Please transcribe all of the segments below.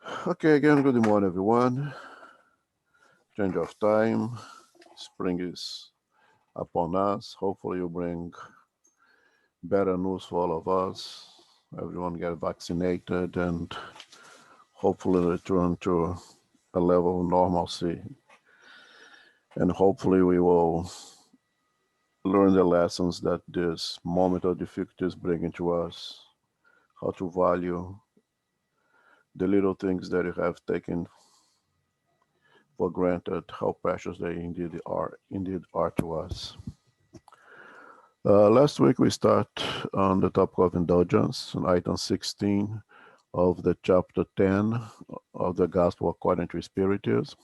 Okay, again, good morning, everyone. Change of time. Spring is upon us. Hopefully, you bring better news for all of us. Everyone get vaccinated and hopefully return to a level of normalcy. And hopefully, we will learn the lessons that this moment of difficulty is bringing to us. How to value the little things that you have taken for granted, how precious they indeed are to us. Last week we start on the topic of indulgence, on item 16 of the chapter 10 of the Gospel according to Spiritism.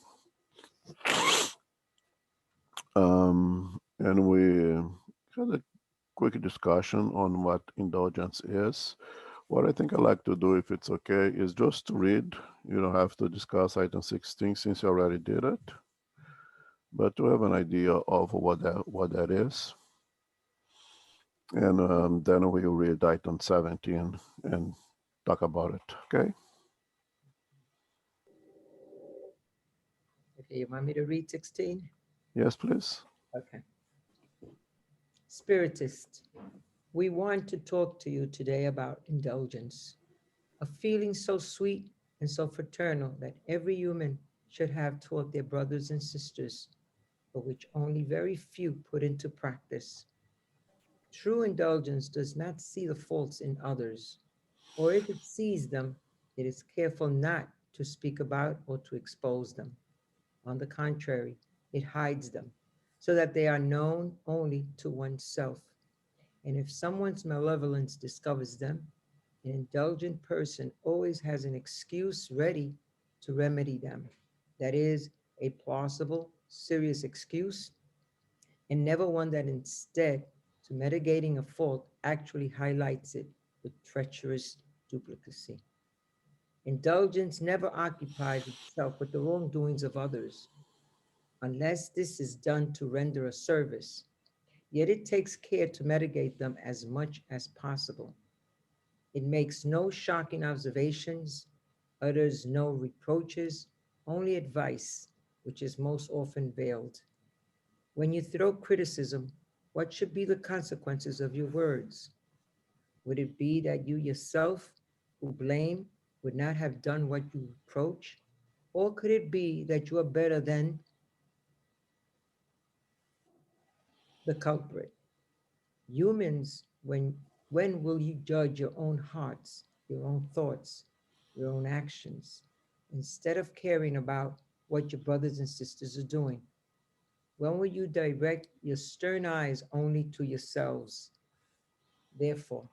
And we had a quick discussion on what indulgence is. What I think I like to do, if it's okay, is just to read. You don't have to discuss item 16 since you already did it, but to have an idea of what that is. And then we'll read item 17 and talk about it. Okay? Okay, you want me to read 16? Yes, please. Okay. Spiritist, we want to talk to you today about indulgence, a feeling so sweet and so fraternal that every human should have toward their brothers and sisters, but which only very few put into practice. True indulgence does not see the faults in others, or if it sees them, it is careful not to speak about or to expose them. On the contrary, it hides them, so that they are known only to oneself. And if someone's malevolence discovers them, an indulgent person always has an excuse ready to remedy them. That is, a plausible, serious excuse, and never one that instead to mitigating a fault actually highlights it with treacherous duplicacy. Indulgence never occupies itself with the wrongdoings of others, unless this is done to render a service, yet it takes care to mitigate them as much as possible. It makes no shocking observations, utters no reproaches, only advice, which is most often veiled. When you throw criticism, what should be the consequences of your words? Would it be that you yourself, who blame, would not have done what you reproach? Or could it be that you are better than the culprit? Humans, when will you judge your own hearts, your own thoughts, your own actions, instead of caring about what your brothers and sisters are doing? When will you direct your stern eyes only to yourselves? Therefore,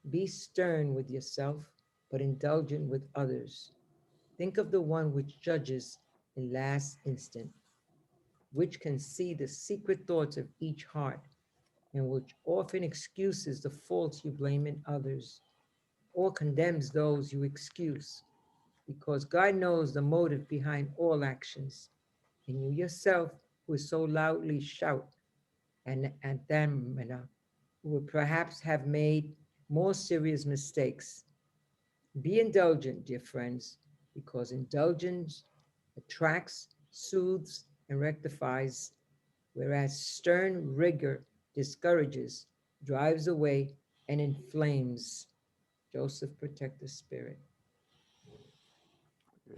be stern with yourself, but indulgent with others. Think of the one which judges in last instant, which can see the secret thoughts of each heart, and which often excuses the faults you blame in others, or condemns those you excuse, because God knows the motive behind all actions, and you yourself, who so loudly shout and anathema, would perhaps have made more serious mistakes. Be indulgent, dear friends, because indulgence attracts, soothes, and rectifies, whereas stern rigor discourages, drives away, and inflames. Joseph, protect the spirit.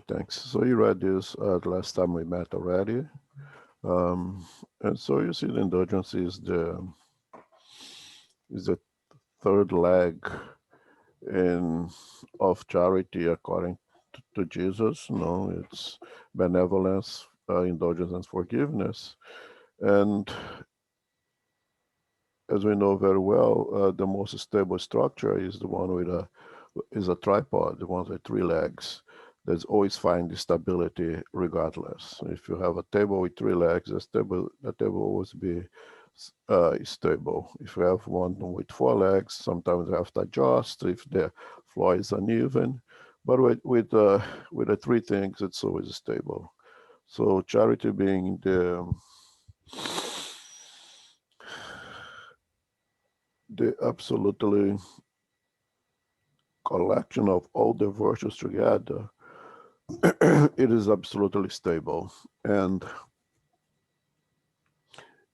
Thanks. So you read this the last time we met already. And so you see the indulgence is the third leg in of charity according to Jesus. No, it's benevolence, indulgence, and forgiveness. And as we know very well, the most stable structure is the one with a tripod, the ones with three legs. There's always find the stability regardless. If you have a table with three legs, the table will always be stable. If you have one with four legs, sometimes you have to adjust if the floor is uneven. But with the three things, it's always stable. So charity being the absolutely collection of all the virtues together, it is absolutely stable. And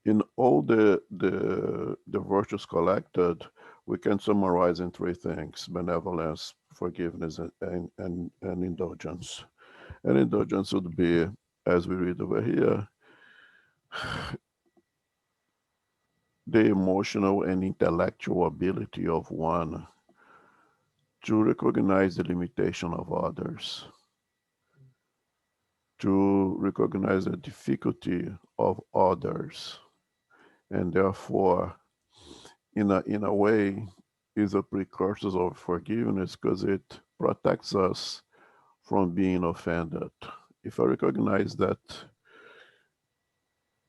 in all the virtues collected, we can summarize in three things: benevolence, forgiveness, and indulgence. And indulgence would be, as we read over here, the emotional and intellectual ability of one to recognize the limitation of others, to recognize the difficulty of others, and therefore, in a way, is a precursor of forgiveness because it protects us from being offended. If I recognize that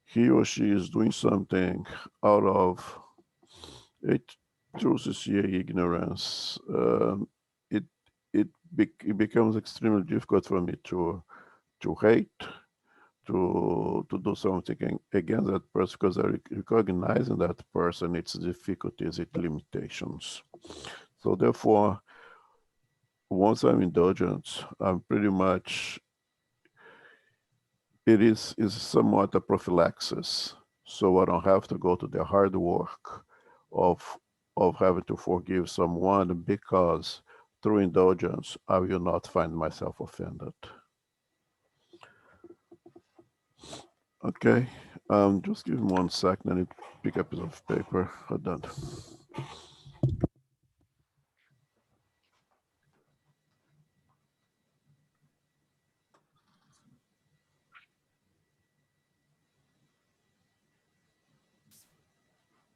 he or she is doing something out of a true sincere ignorance, it it becomes extremely difficult for me to hate, to do something against that person because I recognize in that person its difficulties, its limitations. So therefore, once I'm indulgent, I'm pretty much it is somewhat a prophylaxis. So I don't have to go to the hard work of of having to forgive someone because through indulgence I will not find myself offended. Okay, just give me 1 second. I need to pick up a piece of paper. Hold on.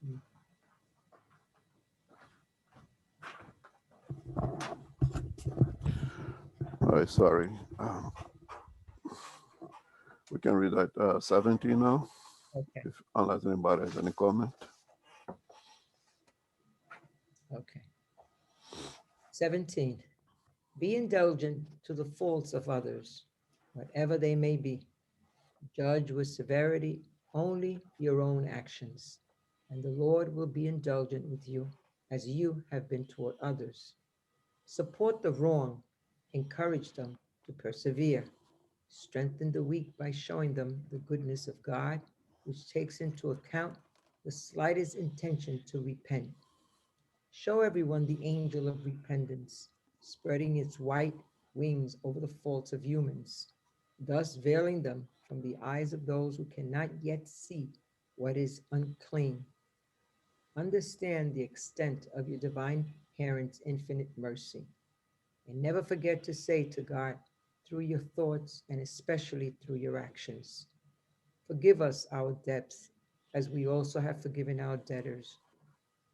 Mm. All right, sorry. We can read that 17 now, Okay, if unless anybody has any comment. okay. 17. Be indulgent to the faults of others, whatever they may be. Judge with severity only your own actions, and the Lord will be indulgent with you as you have been toward others. Support the wrong, encourage them to persevere, strengthen the weak by showing them the goodness of God, which takes into account the slightest intention to repent. Show everyone the angel of repentance, spreading its white wings over the faults of humans, thus veiling them from the eyes of those who cannot yet see what is unclean. Understand the extent of your divine parent's infinite mercy, and never forget to say to God through your thoughts and especially through your actions, forgive us our debts as we also have forgiven our debtors.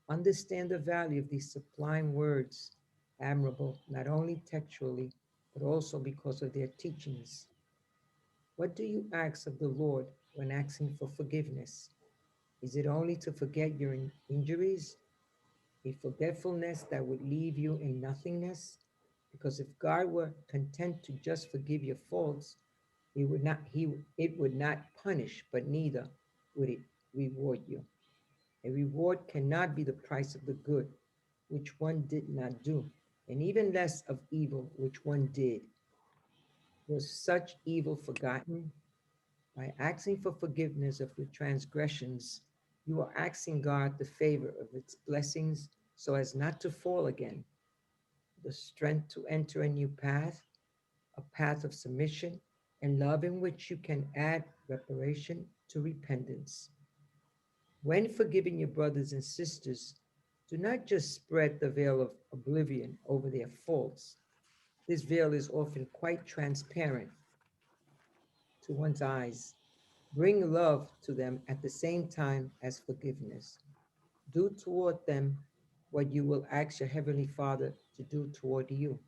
Understand the value of these sublime words, admirable not only textually, but also because of their teachings. What do you ask of the Lord when asking for forgiveness? Is it only to forget your injuries, a forgetfulness that would leave you in nothingness? Because if God were content to just forgive your faults, it would not punish, but neither would it reward you. A reward cannot be the price of the good, which one did not do, and even less of evil, which one did. Was such evil forgotten? By asking for forgiveness of your transgressions, you are asking God the favor of its blessings so as not to fall again, the strength to enter a new path, a path of submission and love in which you can add reparation to repentance. When forgiving your brothers and sisters, do not just spread the veil of oblivion over their faults. This veil is often quite transparent to one's eyes. Bring love to them at the same time as forgiveness. Do toward them what you will ask your Heavenly Father to do toward you.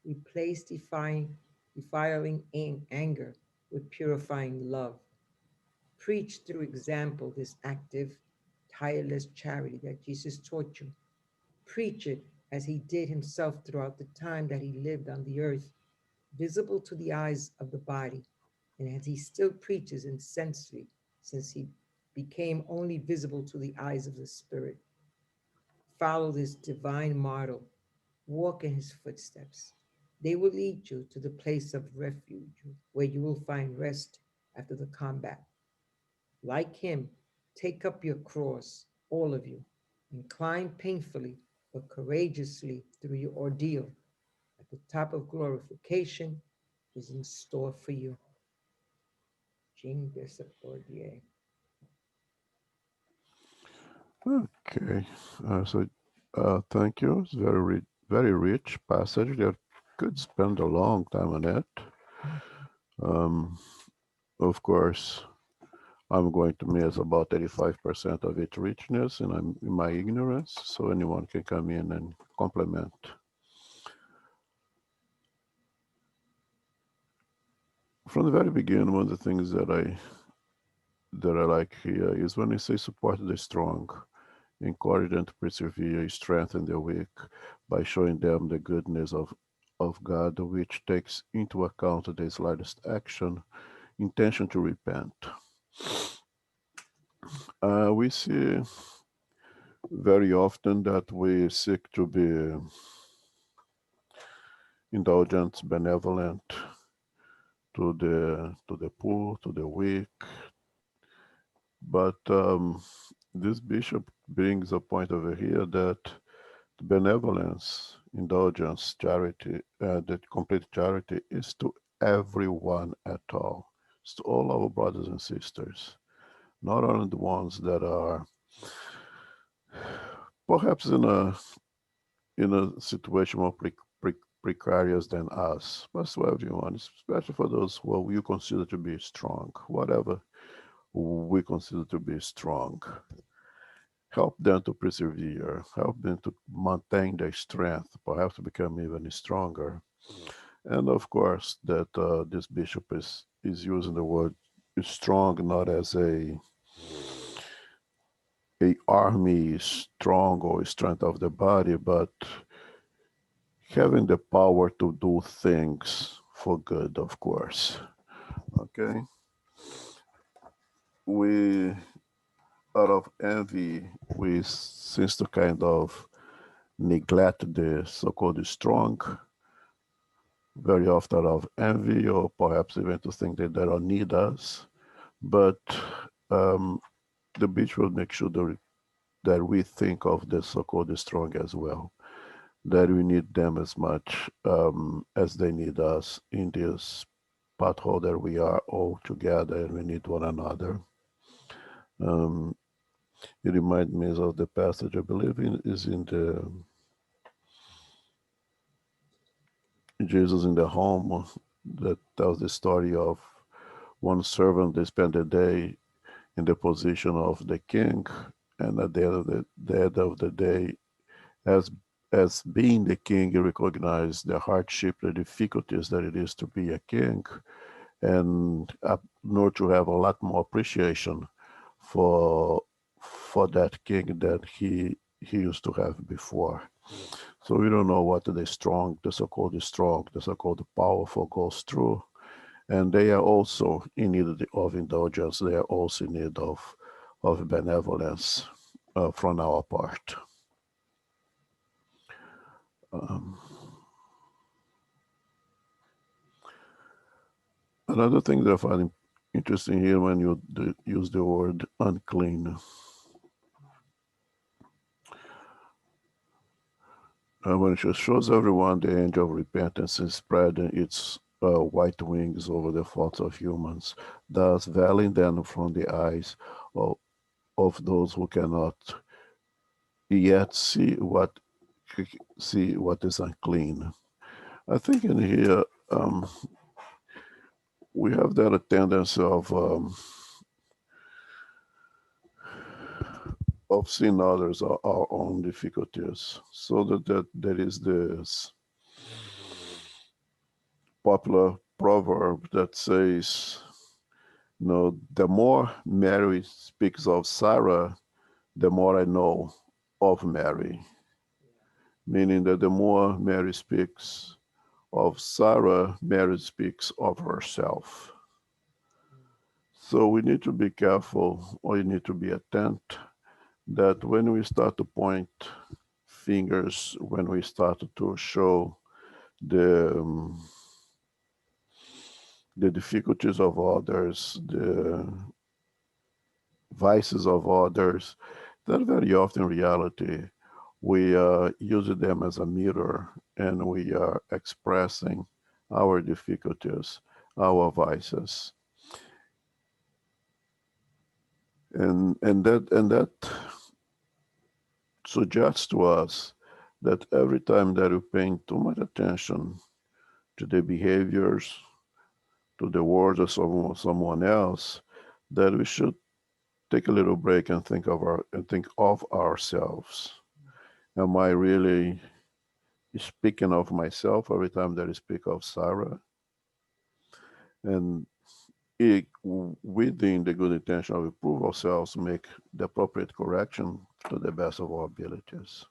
Replace defiling anger with purifying love. Preach through example this active, tireless charity that Jesus taught you. Preach it as he did himself throughout the time that he lived on the earth, visible to the eyes of the body, and as he still preaches incessantly since he became only visible to the eyes of the spirit. Follow this divine model, walk in his footsteps. They will lead you to the place of refuge where you will find rest after the combat. Like him, take up your cross, all of you, and climb painfully but courageously through your ordeal. At the top of glorification is in store for you. Jean Bishop Bordier. Okay, thank you. It's very rich passage. That could spend a long time on it. Um, of course, I'm going to miss about 85% of its richness, and I'm in my ignorance. So anyone can come in and complement. From the very beginning, one of the things that I like here is when they say support the strong, encourage them to persevere, strengthen the weak by showing them the goodness of God, which takes into account the slightest action, intention to repent. We see very often that we seek to be indulgent, benevolent to the poor, to the weak, but this bishop brings a point over here that benevolence, indulgence, charity, that complete charity is to everyone at all. It's to all our brothers and sisters, not only the ones that are perhaps in a situation more precarious than us, but to everyone, especially for those who you consider to be strong, whatever we consider to be strong. Help them to persevere, help them to maintain their strength, perhaps to become even stronger. And of course, that this bishop is using the word strong not as a army strong or strength of the body, but having the power to do things for good, of course. Okay, we out of envy, we seems to kind of neglect the so-called strong very often out of envy or perhaps even to think that they don't need us. But um, the beach will make sure that we think of the so-called strong as well, that we need them as much as they need us in this pothole that we are all together and we need one another. Um, it reminds me of the passage I believe is in the Jesus in the home that tells the story of one servant. They spent a day in the position of the king, and at the end of the day, as as being the king, he recognized the hardship, the difficulties that it is to be a king, and in order to have a lot more appreciation for that king that he used to have before. So we don't know what the so-called strong, the so-called powerful goes through, and they are also in need of indulgence. They are also in need of benevolence from our part. Um, Another thing that I find interesting here when you use the word unclean, when it shows everyone the angel of repentance is spreading its white wings over the thoughts of humans, thus veiling them from the eyes of, of those who cannot yet see what is unclean. I think in here we have that tendency of seeing others our own difficulties. So that there is this popular proverb that says, the more Mary speaks of Sarah, the more I know of Mary. Meaning that the more Mary speaks of Sarah, Mary speaks of herself. So we need to be careful, or you need to be attent that when we start to point fingers, when we start to show the the difficulties of others, the vices of others, that very often in reality we use them as a mirror and we are expressing our difficulties, our vices. And that suggests to us that every time that you're paying too much attention to the behaviors, to the words of someone else, that we should take a little break and think of ourselves. Am I really speaking of myself every time that I speak of Sarah? And within the good intention of improve ourselves, make the appropriate correction to the best of our abilities.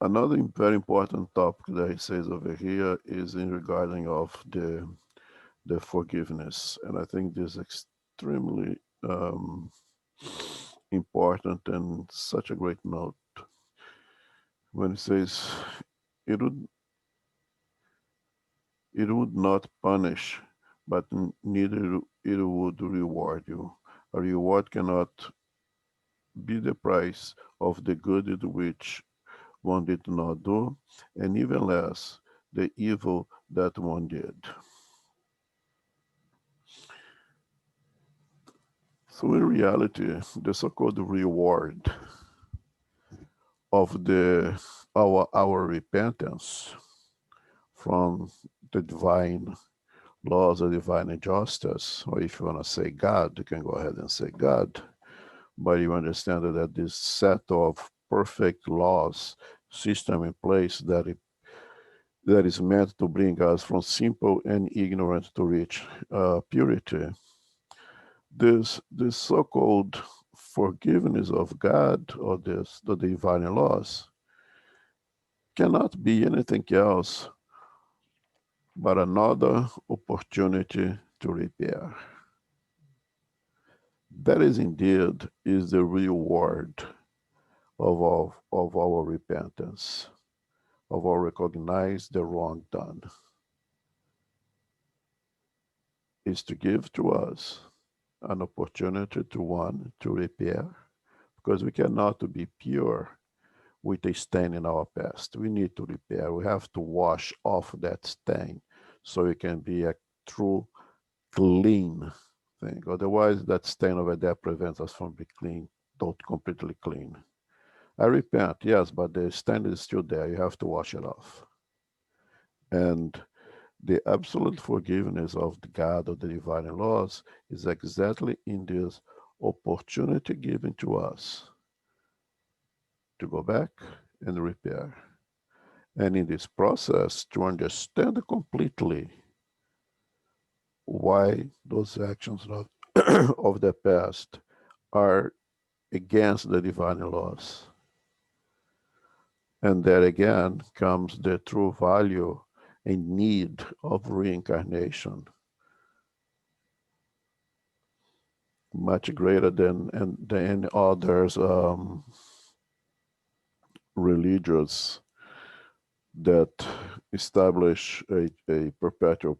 Another very important topic that he says over here is in regarding of the forgiveness, and I think this is extremely important and such a great note when it says it would it would not punish, but neither it would reward you. A reward cannot be the price of the good which one did not do, and even less the evil that one did. So in reality, the so-called reward of our repentance from the divine laws of divine justice, or if you want to say God, you can go ahead and say God, but you understand that this set of perfect laws system in place that is meant to bring us from simple and ignorant to reach purity. This so-called forgiveness of God or the divine laws cannot be anything else but another opportunity to repair. That is indeed is the reward of our repentance, of our recognize the wrong done, is to give to us an opportunity to one to repair, because we cannot be pure with a stain in our past. We need to repair. We have to wash off that stain so it can be a true clean thing. Otherwise, that stain over there prevents us from being clean, not completely clean. I repent, yes, but the stain is still there. You have to wash it off. And the absolute forgiveness of the God of the divine laws is exactly in this opportunity given to us to go back and repair. And in this process, to understand completely why those actions of the past are against the divine laws. And there again comes the true value and need of reincarnation, much greater than others religions that establish a perpetual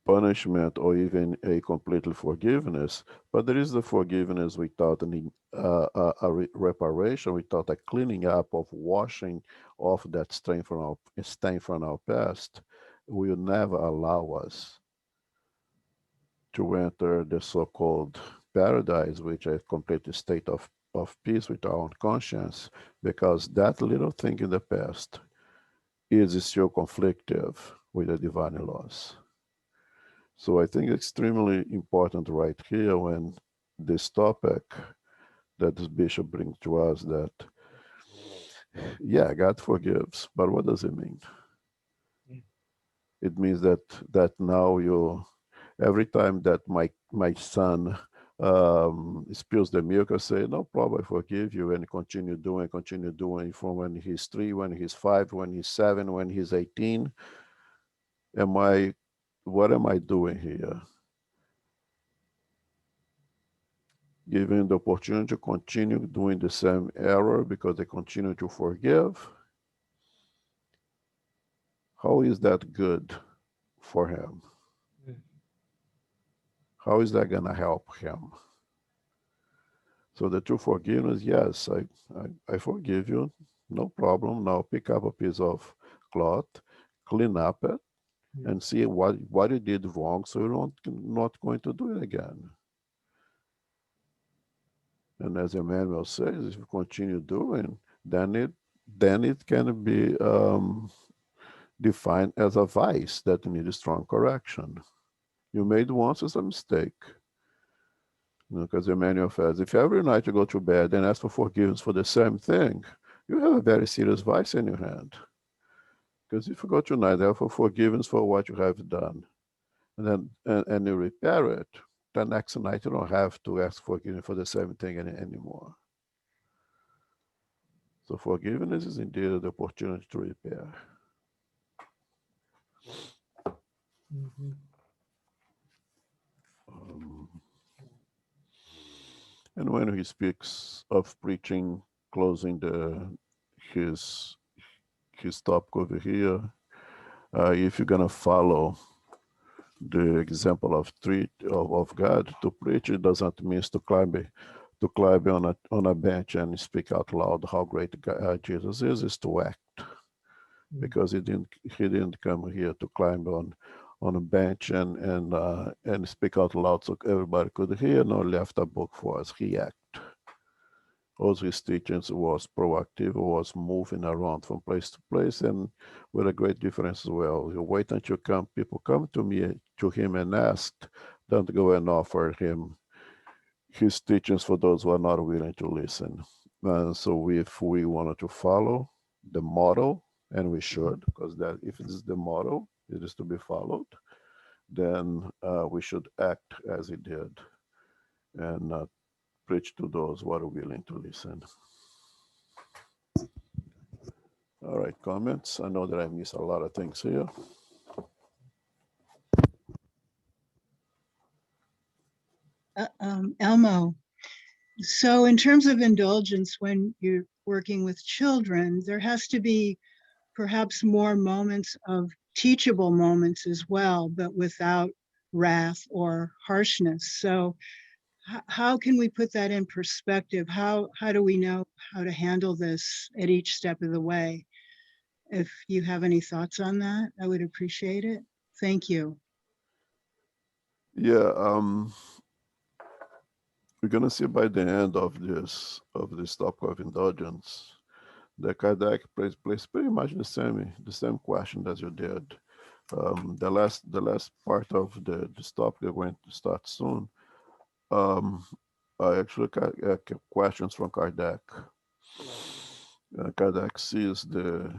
punishment or even a complete forgiveness, but there is the forgiveness without reparation, without a cleaning up of washing off that stain from our past, will never allow us to enter the so-called paradise, which is a complete state of peace with our own conscience, because that little thing in the past is still conflictive with the divine laws. So I think extremely important right here when this topic that this bishop brings to us that, yeah, God forgives, but what does it mean? Yeah. It means that now every time that my son spills the milk, I say, no problem, I forgive you, and continue doing from when he's 3, when he's 5, when he's 7, when he's 18. What am I doing here? Given the opportunity to continue doing the same error because they continue to forgive, how is that good for him? mm, How is that going to help him? So the true forgiveness, yes, I forgive you, no problem. Now pick up a piece of cloth, clean up it, mm. and see what you did wrong so you're not going to do it again. And as Emmanuel says, if you continue doing, then it can be defined as a vice that needs strong correction. You made once as a mistake. Because Emmanuel says, if every night you go to bed and ask for forgiveness for the same thing, you have a very serious vice in your hand. Because if you go tonight, ask for forgiveness for what you have done, and then and you repair it, the next night you don't have to ask forgiveness for the same thing anymore. So forgiveness is indeed the opportunity to repair. Mhm. Um, and when he speaks of preaching, closing his his topic over here, if you're gonna follow the example of God, to preach it doesn't mean to climb on a bench and speak out loud how great Jesus is to act, Mm. because he didn't come here to climb on a bench and speak out loud so everybody could hear, nor left a book for us. He act. All his teachings was proactive, was moving around from place to place, and with a great difference as well. You wait until people come to him and ask, don't go and offer him his teachings for those who are not willing to listen. And so if we wanted to follow the model, and we should, because that if it is the model, it is to be followed, then we should act as he did and preach to those who are willing to listen. All right, comments. I know that I missed a lot of things here. Elmo, so in terms of indulgence, when you're working with children, there has to be perhaps more moments of teachable moments as well, but without wrath or harshness. So how can we put that in perspective? How do we know how to handle this at each step of the way? If you have any thoughts on that, I would appreciate it. Thank you. Yeah, we're gonna see by the end of this topic of indulgence that Kardec plays pretty much the same question as you did. The last part of this topic we're going to start soon. Um, I actually got questions from Kardec. Kardec sees the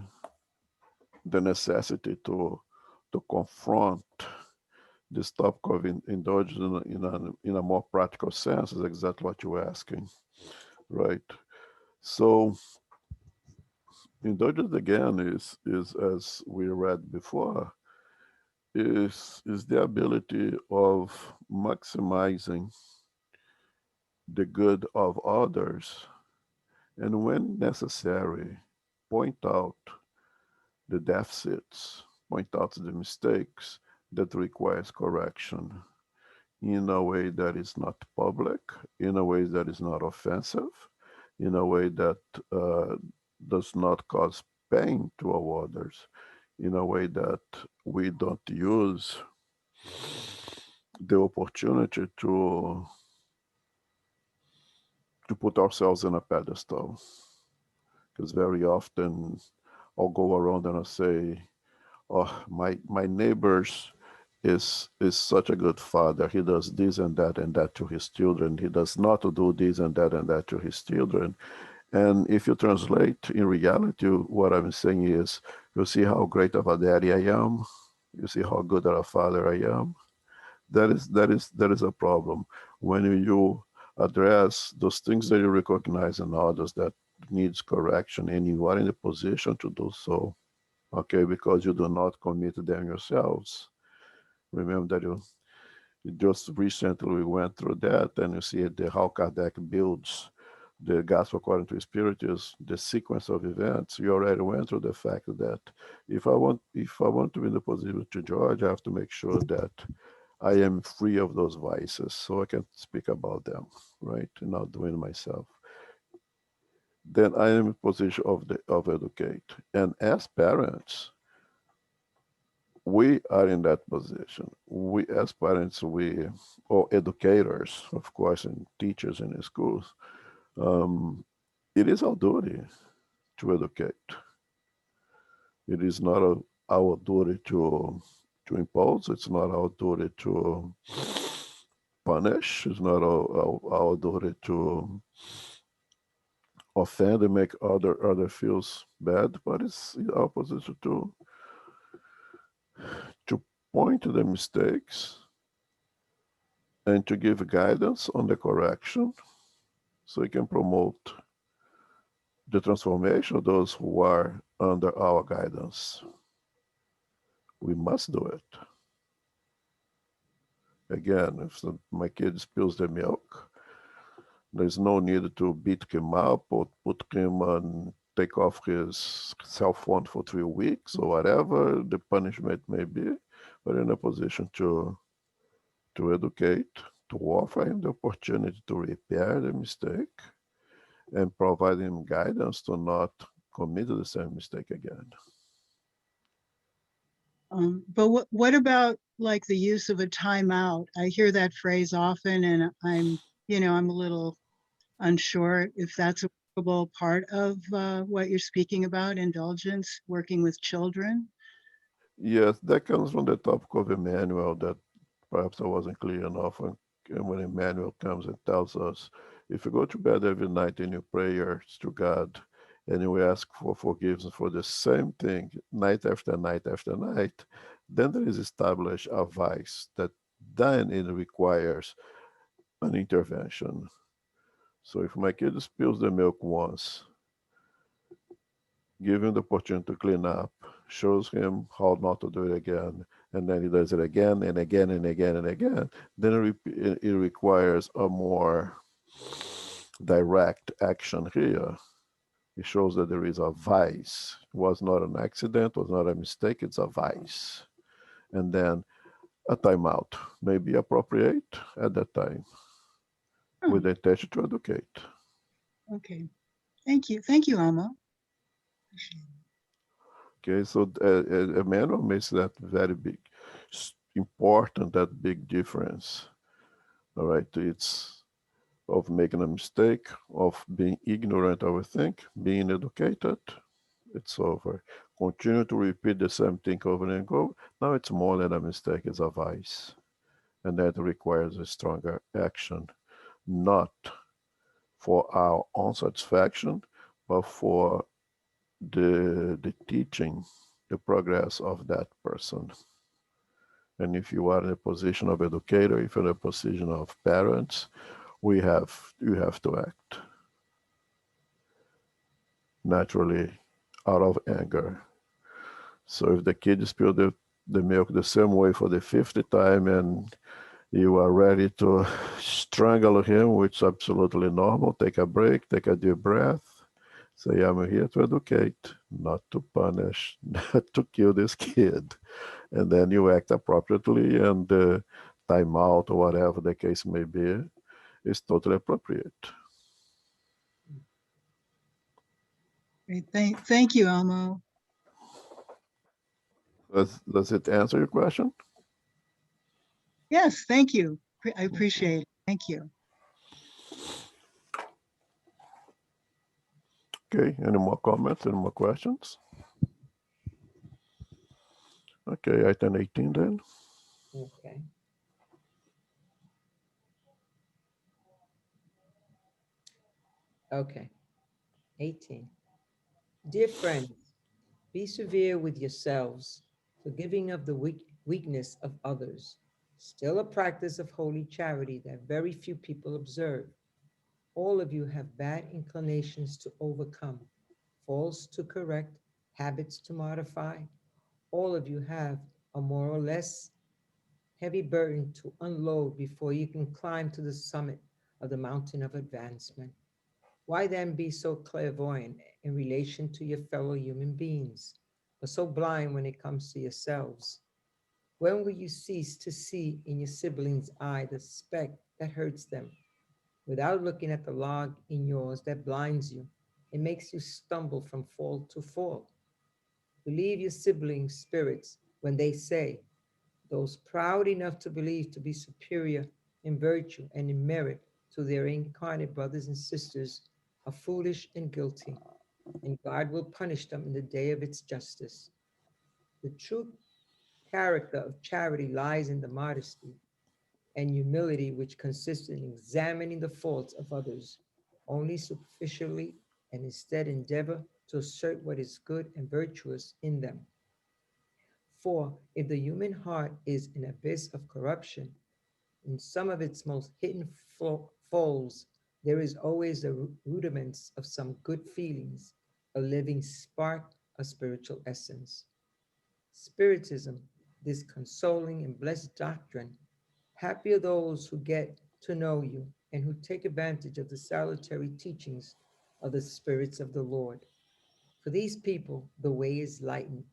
necessity to confront this topic of indulgence in a more practical sense is exactly what you're asking, right? So indulgence again is as we read before, is the ability of maximizing the good of others, and when necessary, point out the deficits, point out the mistakes that requires correction in a way that is not public, in a way that is not offensive, in a way that uh, does not cause pain to our others, in a way that we don't use the opportunity to put ourselves in a pedestal. Because very often I'll go around and I'll say, "Oh, my neighbors is such a good father. He does this and that to his children. He does not do this and that to his children." And if you translate in reality, what I'm saying is, you see how great of a daddy I am. You see how good of a father I am. That is a problem when you address those things that you recognize in others that needs correction, and you are in a position to do so. Okay, because you do not commit them yourselves. Remember that Just recently we went through that, and you see how Kardec builds the gospel according to Spiritism, the sequence of events. You already went through the fact that if I want to be in the position to judge, I have to make sure that I am free of those vices, so I can speak about them, right? And not doing myself. Then I am in position of educate. And as parents, we are in that position. We as parents, or educators, of course, and teachers in the schools, um, it is our duty to educate. It is not our duty to impose. It's not our duty to punish. It's not our duty to offend and make other feels bad. But it's our position to point to the mistakes and to give guidance on the correction, so we can promote the transformation of those who are under our guidance. We must do it. Again, if my kid spills the milk, there's no need to beat him up or put him on take off his cell phone for 3 weeks or whatever the punishment may be, but in a position to educate, to offer him the opportunity to repair the mistake and provide him guidance to not commit the same mistake again. But what about like the use of a timeout? I hear that phrase often, and I'm a little unsure if that's a workable part of what you're speaking about, indulgence, working with children. Yes, that comes from the topic of Emmanuel that perhaps I wasn't clear enough when Emmanuel comes and tells us, if you go to bed every night in your prayers to God and you ask for forgiveness for the same thing night after night after night, then there is established a vice that then it requires an intervention. So if my kid spills the milk once, give him the opportunity to clean up, shows him how not to do it again, and then he does it again and again and again and again, then it requires a more direct action here. It shows that there is a vice. It was not an accident, was not a mistake, it's a vice. And then a timeout may be appropriate at that time with the intention to educate. Okay. Thank you, Alma. Okay, so Emmanuel makes that very big, important, that big difference. All right, it's of making a mistake, of being ignorant of a thing, being educated, it's over. Continue to repeat the same thing over and over. Now it's more than a mistake, it's a vice. And that requires a stronger action, not for our own satisfaction, but for the teaching, the progress of that person. And if you are in a position of educator, if you're in a position of parents, you have to act naturally out of anger. So if the kid spilled the milk the same way for the 50th time and you are ready to strangle him, which is absolutely normal, take a break, take a deep breath, say, I'm here to educate, not to punish, not to kill this kid. And then you act appropriately, and time out or whatever the case may be is totally appropriate. Great. Thank you, Alma. Does it answer your question? Yes, thank you. I appreciate it. Thank you. Okay, any more comments, any more questions? Okay, item 18 then. Okay. Okay. 18. Dear friends, be severe with yourselves, forgiving of the weakness of others. Still a practice of holy charity that very few people observe. All of you have bad inclinations to overcome, faults to correct, habits to modify. All of you have a more or less heavy burden to unload before you can climb to the summit of the mountain of advancement. Why then be so clairvoyant in relation to your fellow human beings, but so blind when it comes to yourselves? When will you cease to see in your sibling's eye the speck that hurts them, without looking at the log in yours that blinds you and makes you stumble from fall to fall? Believe your siblings' spirits when they say, those proud enough to believe to be superior in virtue and in merit to their incarnate brothers and sisters are foolish and guilty, and God will punish them in the day of its justice. The true character of charity lies in the modesty and humility which consists in examining the faults of others only superficially and instead endeavor to assert what is good and virtuous in them. For if the human heart is an abyss of corruption, in some of its most hidden folds, there is always the rudiments of some good feelings, a living spark of spiritual essence. Spiritism, this consoling and blessed doctrine, happy are those who get to know you and who take advantage of the salutary teachings of the spirits of the Lord. For these people, the way is lightened,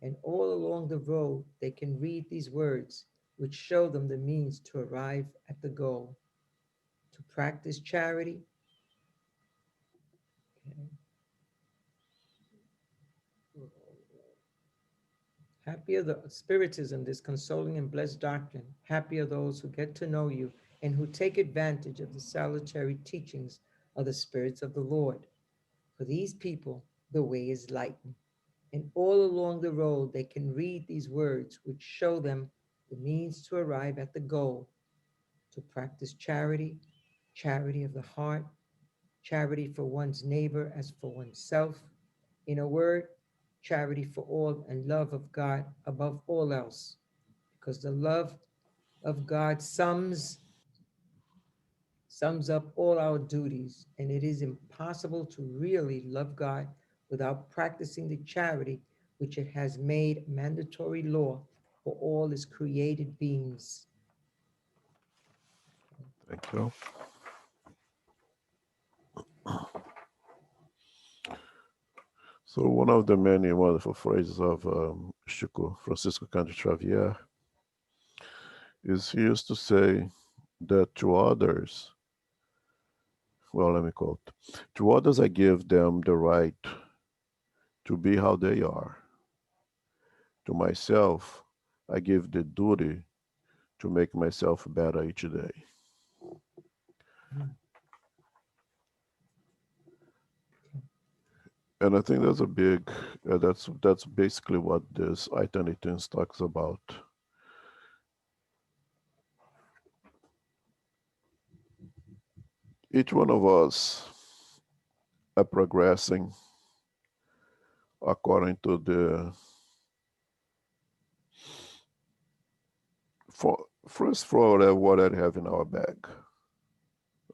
and all along the road they can read these words, which show them the means to arrive at the goal. To practice charity, okay. Happy are the Spiritism, this consoling and blessed doctrine. Happy are those who get to know you and who take advantage of the salutary teachings of the spirits of the Lord. For these people, the way is lightened, and all along the road they can read these words, which show them the means to arrive at the goal. To practice charity, charity of the heart, charity for one's neighbor as for oneself. In a word, charity for all and love of God above all else, because the love of God sums up all our duties, and it is impossible to really love God without practicing the charity which it has made mandatory law for all its created beings. Thank you. So one of the many wonderful phrases of Chico Francisco Cândido Xavier is he used to say that to others, well, let me quote, to others I give them the right to be how they are. To myself, I give the duty to make myself better each day. Mhm. And I think that's a big, that's basically what this Italians talks about. Each one of us are progressing according to the for first for what I have in our bag.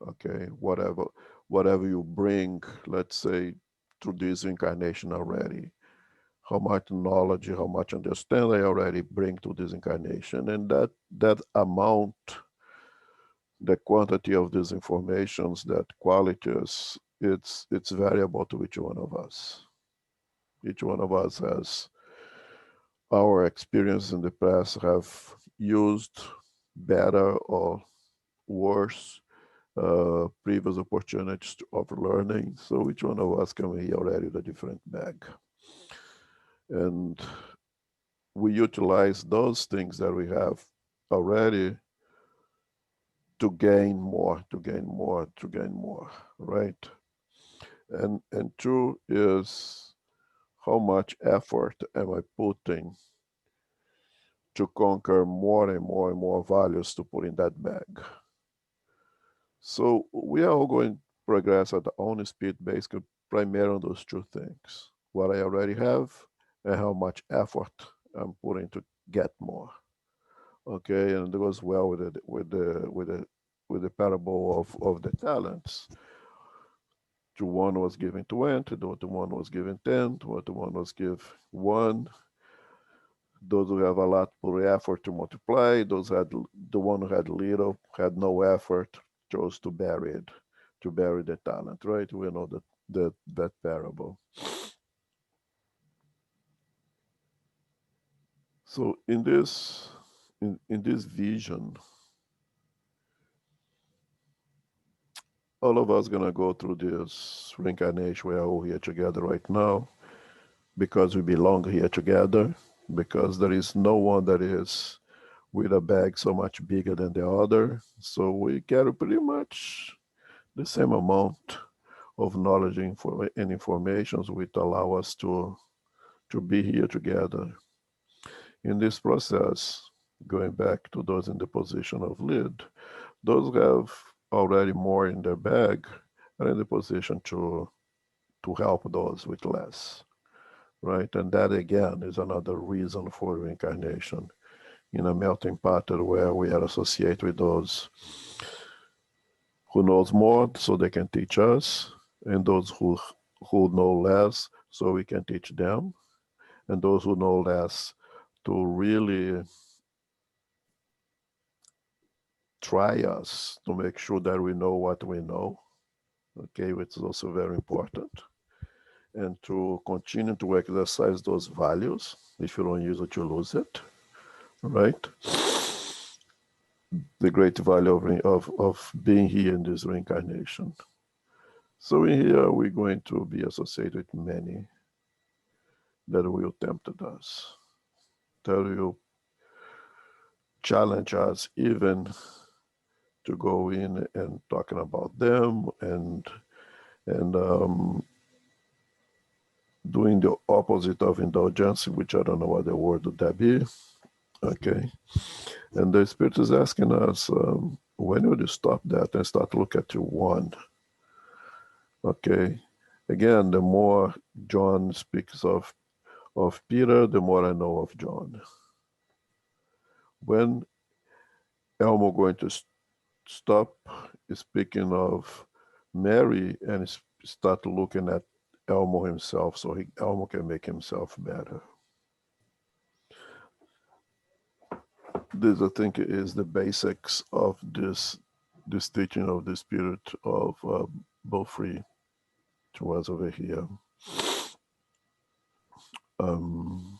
Okay, whatever you bring, let's say, to this incarnation already, how much knowledge, how much understanding I already bring to this incarnation, and that amount, the quantity of these informations, that qualities, it's variable to each one of us. Each one of us has our experience in the past have used better or worse previous opportunities of learning. So each one of us come here already with a different bag. And we utilize those things that we have already to gain more, to gain more, to gain more, right? And two is how much effort am I putting to conquer more and more and more values to put in that bag. So we are all going to progress at our own speed, basically primarily on those two things: what I already have and how much effort I'm putting to get more. Okay, and it goes well with the parable of the talents. To one was given 20, to one was given 10, to one was given one. Those who have a lot put effort to multiply. Those had the one who had little, had no effort, chose to bury the talent. Right? We know that parable. So in this vision, all of us gonna go through this reincarnation. We are all here together right now because we belong here together. Because there is no one that is with a bag so much bigger than the other. So we carry pretty much the same amount of knowledge and informations which allow us to be here together. In this process, going back to those in the position of lead, those who have already more in their bag are in the position to help those with less, right? And that again is another reason for reincarnation in a melting pot where we are associated with those who knows more so they can teach us, and those who know less so we can teach them, and those who know less to really try us to make sure that we know what we know, okay, which is also very important, and to continue to exercise those values. If you don't use it, you lose it, right? The great value of being here in this reincarnation. So in here, we're going to be associated with many that will tempt us, that will challenge us even to go in and talking about them and doing the opposite of indulgence, which I don't know what the word would that be. Okay. And the Spirit is asking us, when will you stop that and start to look at your one? Okay. Again, the more John speaks of Peter, the more I know of John. When Elmo going to stop speaking of Mary and start looking at Elmo himself, so Elmo can make himself better? This, I think, is the basics of this teaching of the Spirit of Beaufrey to us over here. And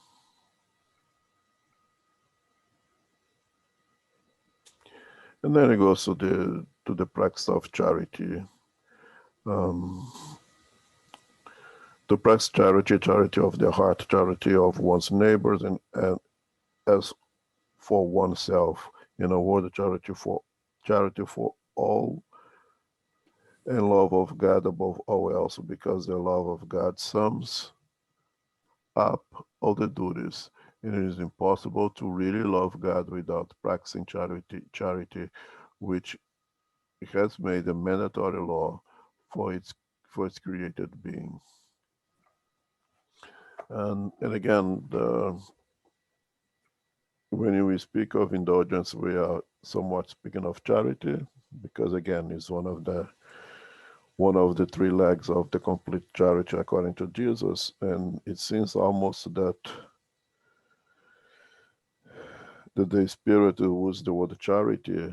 then it goes to the practice of charity. To practice charity of the heart, charity of one's neighbors, and as for oneself. In a word, charity for all, and love of God above all else, because the love of God sums up all the duties. And it is impossible to really love God without practicing charity, which has made a mandatory law for its created being. And again, when we speak of indulgence, we are somewhat speaking of charity, because again, it's one of the three legs of the complete charity according to Jesus. And it seems almost that the Spirit used the word charity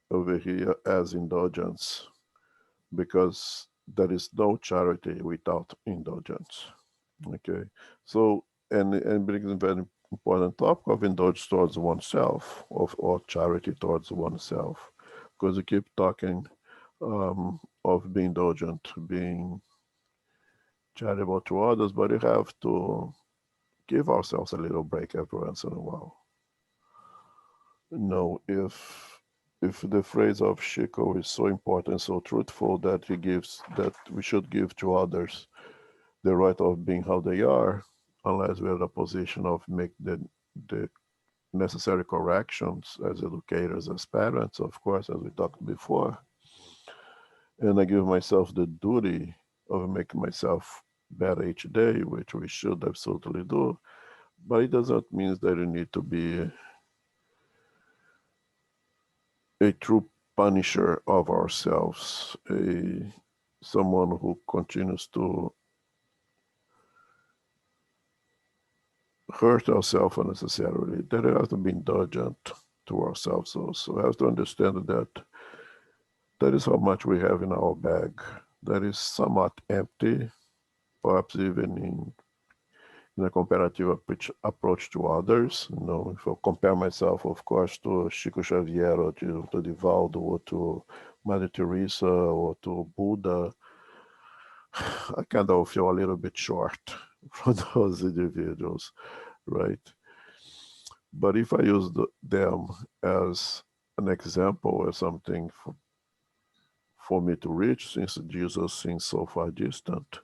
over here as indulgence, because there is no charity without indulgence. Okay, so and brings a very important topic of indulgence towards oneself, or charity towards oneself, because we keep talking of being indulgent, being charitable to others, but we have to give ourselves a little break every once in a while. No, if the phrase of Chico is so important, so truthful, that we should give to others the right of being how they are, unless we're in a position of make the necessary corrections as educators, as parents, of course, as we talked before. And I give myself the duty of making myself better each day, which we should absolutely do. But it doesn't mean that you need to be a true punisher of ourselves, someone who continues to hurt ourselves unnecessarily. That we have to be indulgent to ourselves also. We have to understand that that is how much we have in our bag. That is somewhat empty, perhaps even in a comparative approach to others. You know, if I compare myself, of course, to Chico Xavier or to Divaldo or to Mother Teresa or to Buddha, I kind of feel a little bit short from those individuals, right? But if I use them as an example or something for me to reach, since Jesus seems so far distant,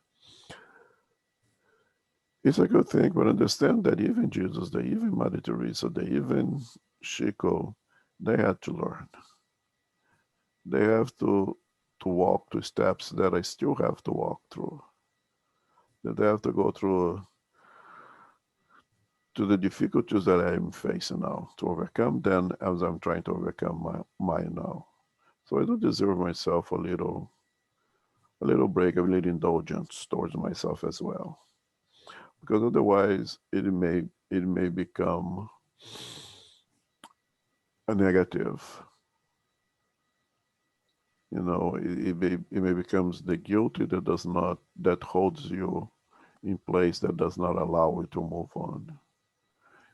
it's a good thing, but understand that even Jesus, they even Mother Teresa, they even Chico, they had to learn. They have to walk two steps that I still have to walk through. That they have to go through to the difficulties that I'm facing now, to overcome them as I'm trying to overcome mine now. So I do deserve myself a little break, a little indulgence towards myself as well. Because otherwise it may become a negative. You know, it may becomes the guilty that holds you in place, that does not allow you to move on.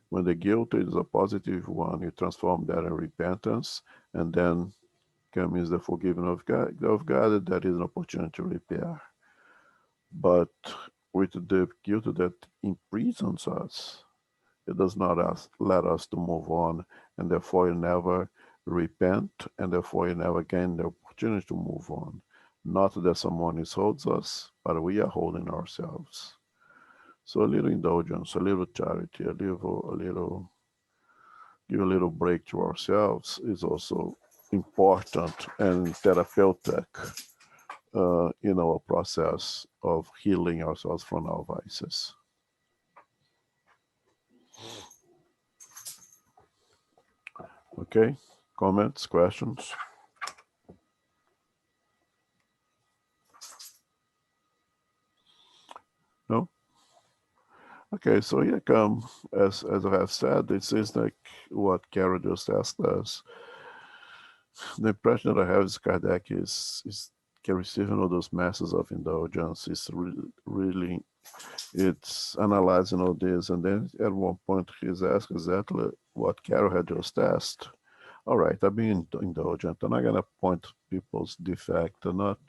When the guilt is a positive one, you transform that in repentance, and then comes the forgiving of God, that is an opportunity to repair. But with the guilt that imprisons us, it does not let us to move on, and therefore you never repent, and therefore you never gain the opportunity to move on. Not that someone else holds us, but we are holding ourselves. So a little indulgence, a little charity, give a little break to ourselves is also important and therapeutic in our process of healing ourselves from our vices. Okay, comments, questions? No? Okay, so here come, as I have said, it seems like what Carol just asked us. The impression that I have is Kardec is receiving all those masses of indulgence. It's really, it's analyzing all this, and then at one point he's asked exactly what Carol had just asked. All right, I'm being indulgent. I'm not gonna point people's defect. I'm not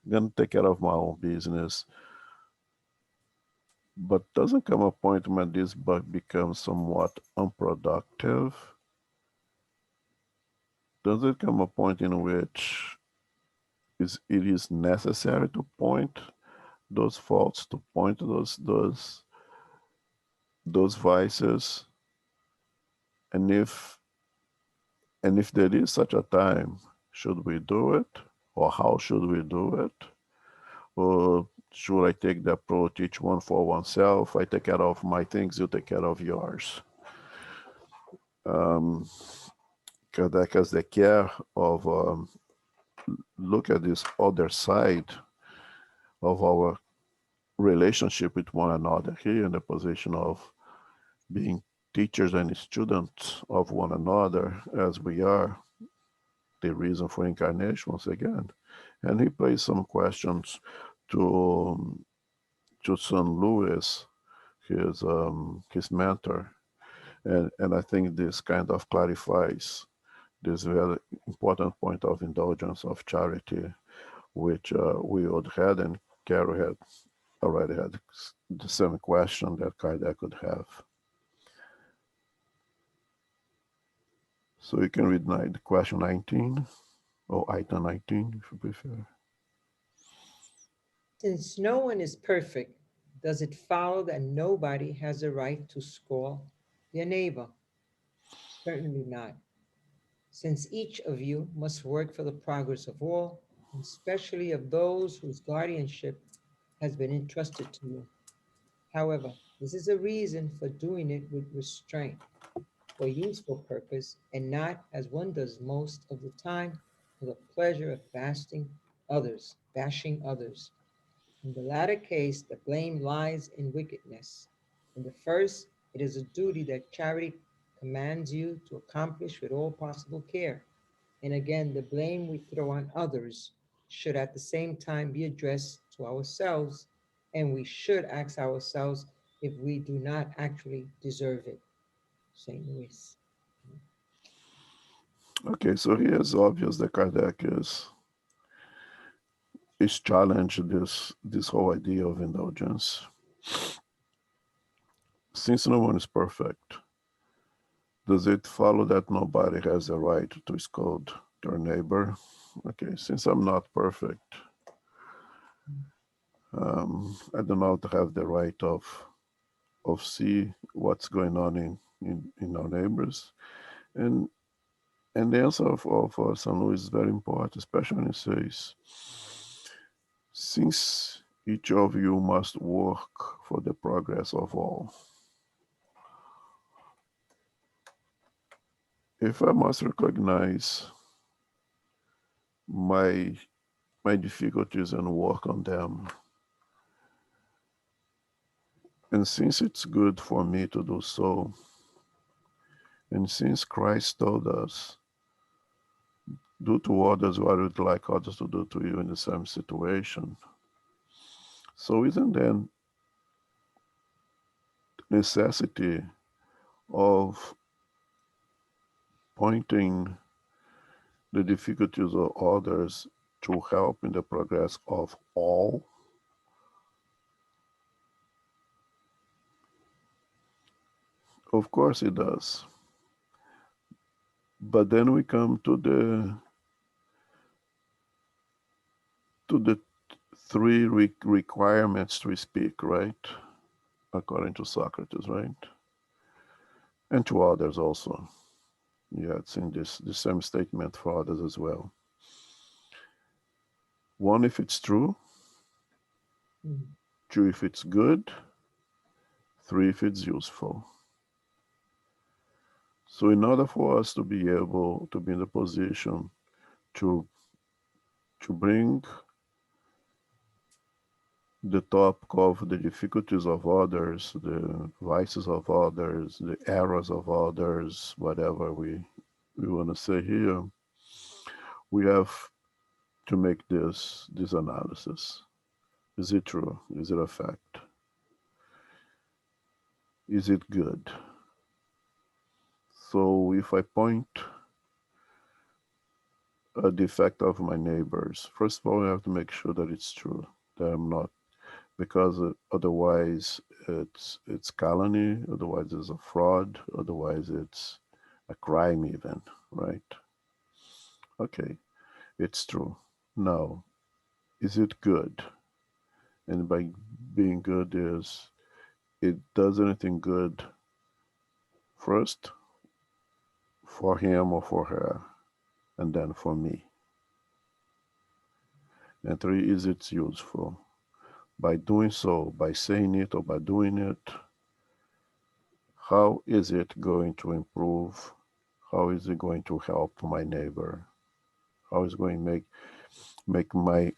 gonna take care of my own business. But doesn't come a point when this becomes somewhat unproductive? Does it come a point in which it is necessary to point those faults, to point those vices? And if there is such a time, should we do it? Or how should we do it? Or should I take the approach, each one for oneself? I take care of my things, you take care of yours. Kardec has the care of look at this other side of our relationship with one another, here in the position of being teachers and students of one another, as we are, the reason for incarnation once again. And he placed some questions to Son Lewis, his mentor, and I think this kind of clarifies this very important point of indulgence, of charity, which we all had, and Carol had already had the same question that Kardec could have. So you can read the question 19, or item 19, if you prefer. Since no one is perfect, does it follow that nobody has a right to score their neighbor? Certainly not, since each of you must work for the progress of all, and especially of those whose guardianship has been entrusted to you. However, this is a reason for doing it with restraint, for useful purpose, and not as one does most of the time for the pleasure of bashing others. In the latter case, the blame lies in wickedness. In the first, It is a duty that charity commands you to accomplish with all possible care. And again, the blame we throw on others should at the same time be addressed to ourselves, and we should ask ourselves if we do not actually deserve it. St. Louis. Okay, so here it's obvious that Kardec is challenged this whole idea of indulgence. Since no one is perfect, does it follow that nobody has a right to scold their neighbor? Okay, since I'm not perfect, I do not have the right of see what's going on in our neighbors. And the answer of St. Louis is very important, especially when it says, since each of you must work for the progress of all. If I must recognize my difficulties and work on them, and since it's good for me to do so, and since Christ told us, do to others what you'd like others to do to you in the same situation. So isn't then the necessity of pointing the difficulties of others to help in the progress of all? Of course it does. But then we come to the three requirements to speak, right? According to Socrates, right? And to others also. Yeah, it's in the same statement for others as well. One, if it's true. Mm. Two, if it's good. Three, if it's useful. So in order for us to be able to be in the position to bring the topic of the difficulties of others, the vices of others, the errors of others, whatever we want to say here, we have to make this analysis. Is it true? Is it a fact? Is it good? So if I point a defect of my neighbors, first of all, I have to make sure that it's true, that I'm not, because otherwise it's calumny, otherwise it's a fraud, otherwise it's a crime even, right? Okay, it's true. Now, is it good? And by being good is, it does anything good first for him or for her, and then for me. And three, is it useful? By doing so, by saying it or by doing it, how is it going to improve? How is it going to help my neighbor? How is it going to make my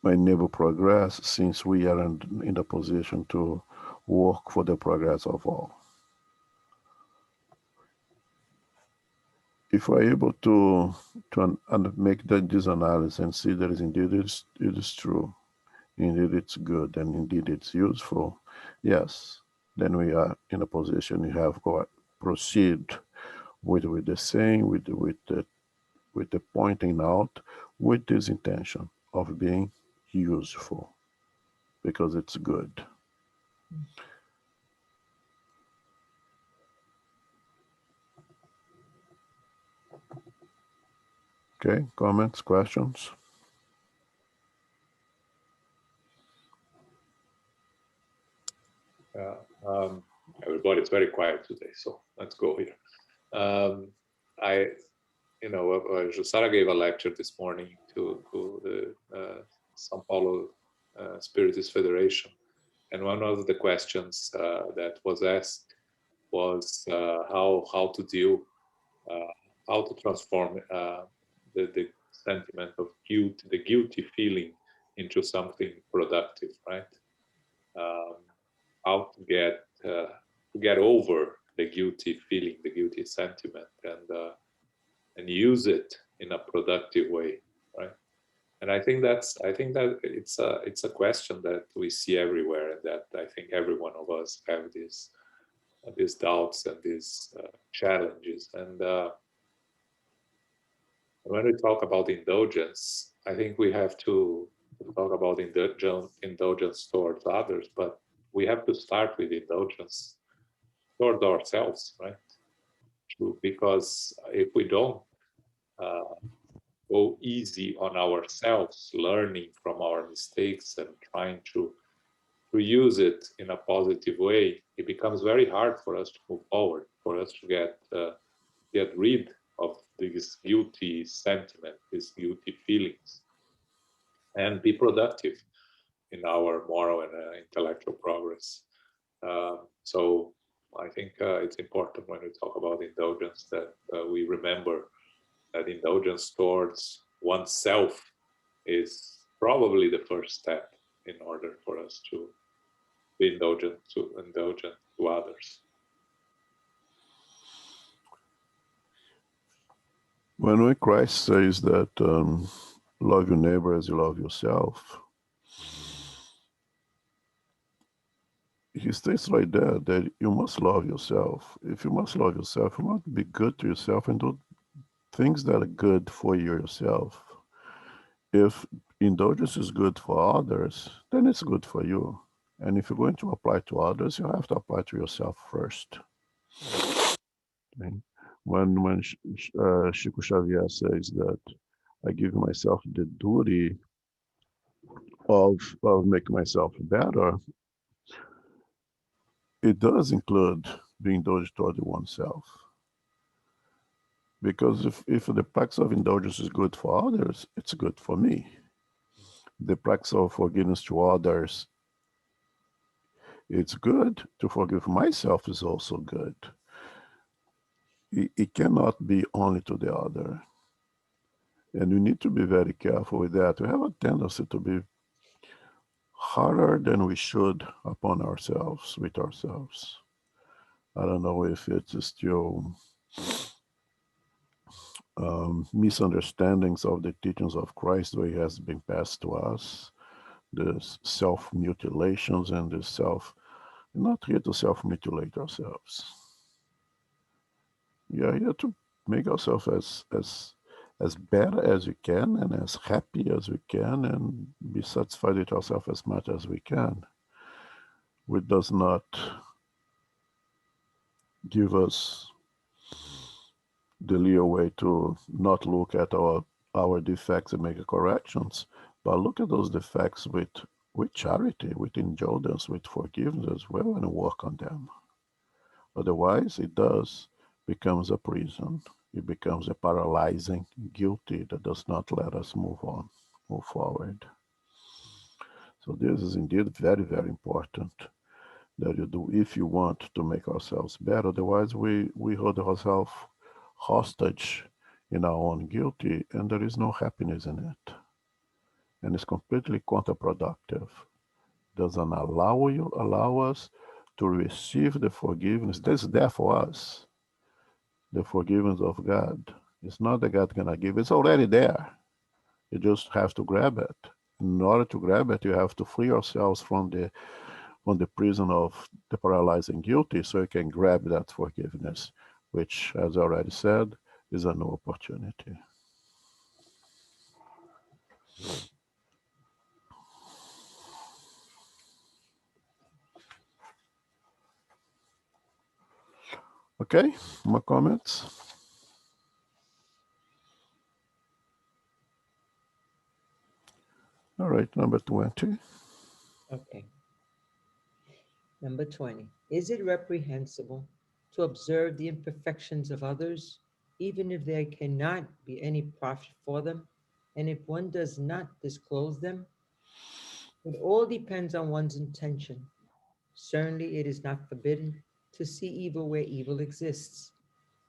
neighbor progress, since we are in the position to work for the progress of all? If we're able to make this analysis and see that indeed it is true, indeed it's good, and indeed it's useful, yes, then we are in a position we have got proceed with the saying, with the pointing out, with this intention of being useful, because it's good. Okay, comments, questions? Everybody's very quiet today, so let's go here. I, Jussara gave a lecture this morning to the São Paulo Spiritist Federation, and one of the questions that was asked was how to deal, how to transform the sentiment of guilt, the guilty feeling, into something productive, right? How to get to get over the guilty feeling, the guilty sentiment, and use it in a productive way, right? And I think that it's a question that we see everywhere, and that I think every one of us have these doubts and these challenges. And when we talk about indulgence, I think we have to talk about indulgence towards others, but we have to start with indulgence towards ourselves, right? Because if we don't uh, go easy on ourselves, learning from our mistakes and trying to use it in a positive way, it becomes very hard for us to move forward, for us to get rid of this guilty sentiment, these guilty feelings, and be productive in our moral and intellectual progress. So I think it's important when we talk about indulgence that we remember that indulgence towards oneself is probably the first step in order for us to be indulgent to others. When Christ says that love your neighbor as you love yourself, he states right there that you must love yourself. If you must love yourself, you must be good to yourself and do things that are good for you yourself. If indulgence is good for others, then it's good for you. And if you're going to apply to others, you have to apply to yourself first. Okay? When Chico Xavier says that I give myself the duty of making myself better, it does include being indulged toward oneself. Because if the practice of indulgence is good for others, it's good for me. The practice of forgiveness to others, it's good. To forgive myself is also good. It cannot be only to the other. And we need to be very careful with that. We have a tendency to be harder than we should upon ourselves, with ourselves. I don't know if it's still misunderstandings of the teachings of Christ, the way he has been passed to us, the self-mutilations and the we're not here to self-mutilate ourselves. We are here to make ourselves as better as we can and as happy as we can and be satisfied with ourselves as much as we can, which does not give us the leeway to not look at our defects and make corrections, but look at those defects with charity, with indulgence, with forgiveness as well, and work on them. Otherwise, it becomes a prison. It becomes a paralyzing guilty that does not let us move forward. So this is indeed very, very important that you do if you want to make ourselves better. Otherwise, we hold ourselves hostage in our own guilty, and there is no happiness in it. And it's completely counterproductive. Doesn't allow us to receive the forgiveness that's there for us. The forgiveness of God. It's not that God gonna give, it's already there. You just have to grab it. In order to grab it, you have to free yourselves from the prison of the paralyzing guilty so you can grab that forgiveness, which, as I already said, is a new opportunity. Okay, more comments? All right, number 20. Okay. Number 20. Is it reprehensible to observe the imperfections of others, even if there cannot be any profit for them, and if one does not disclose them? It all depends on one's intention. Certainly, it is not forbidden to see evil where evil exists.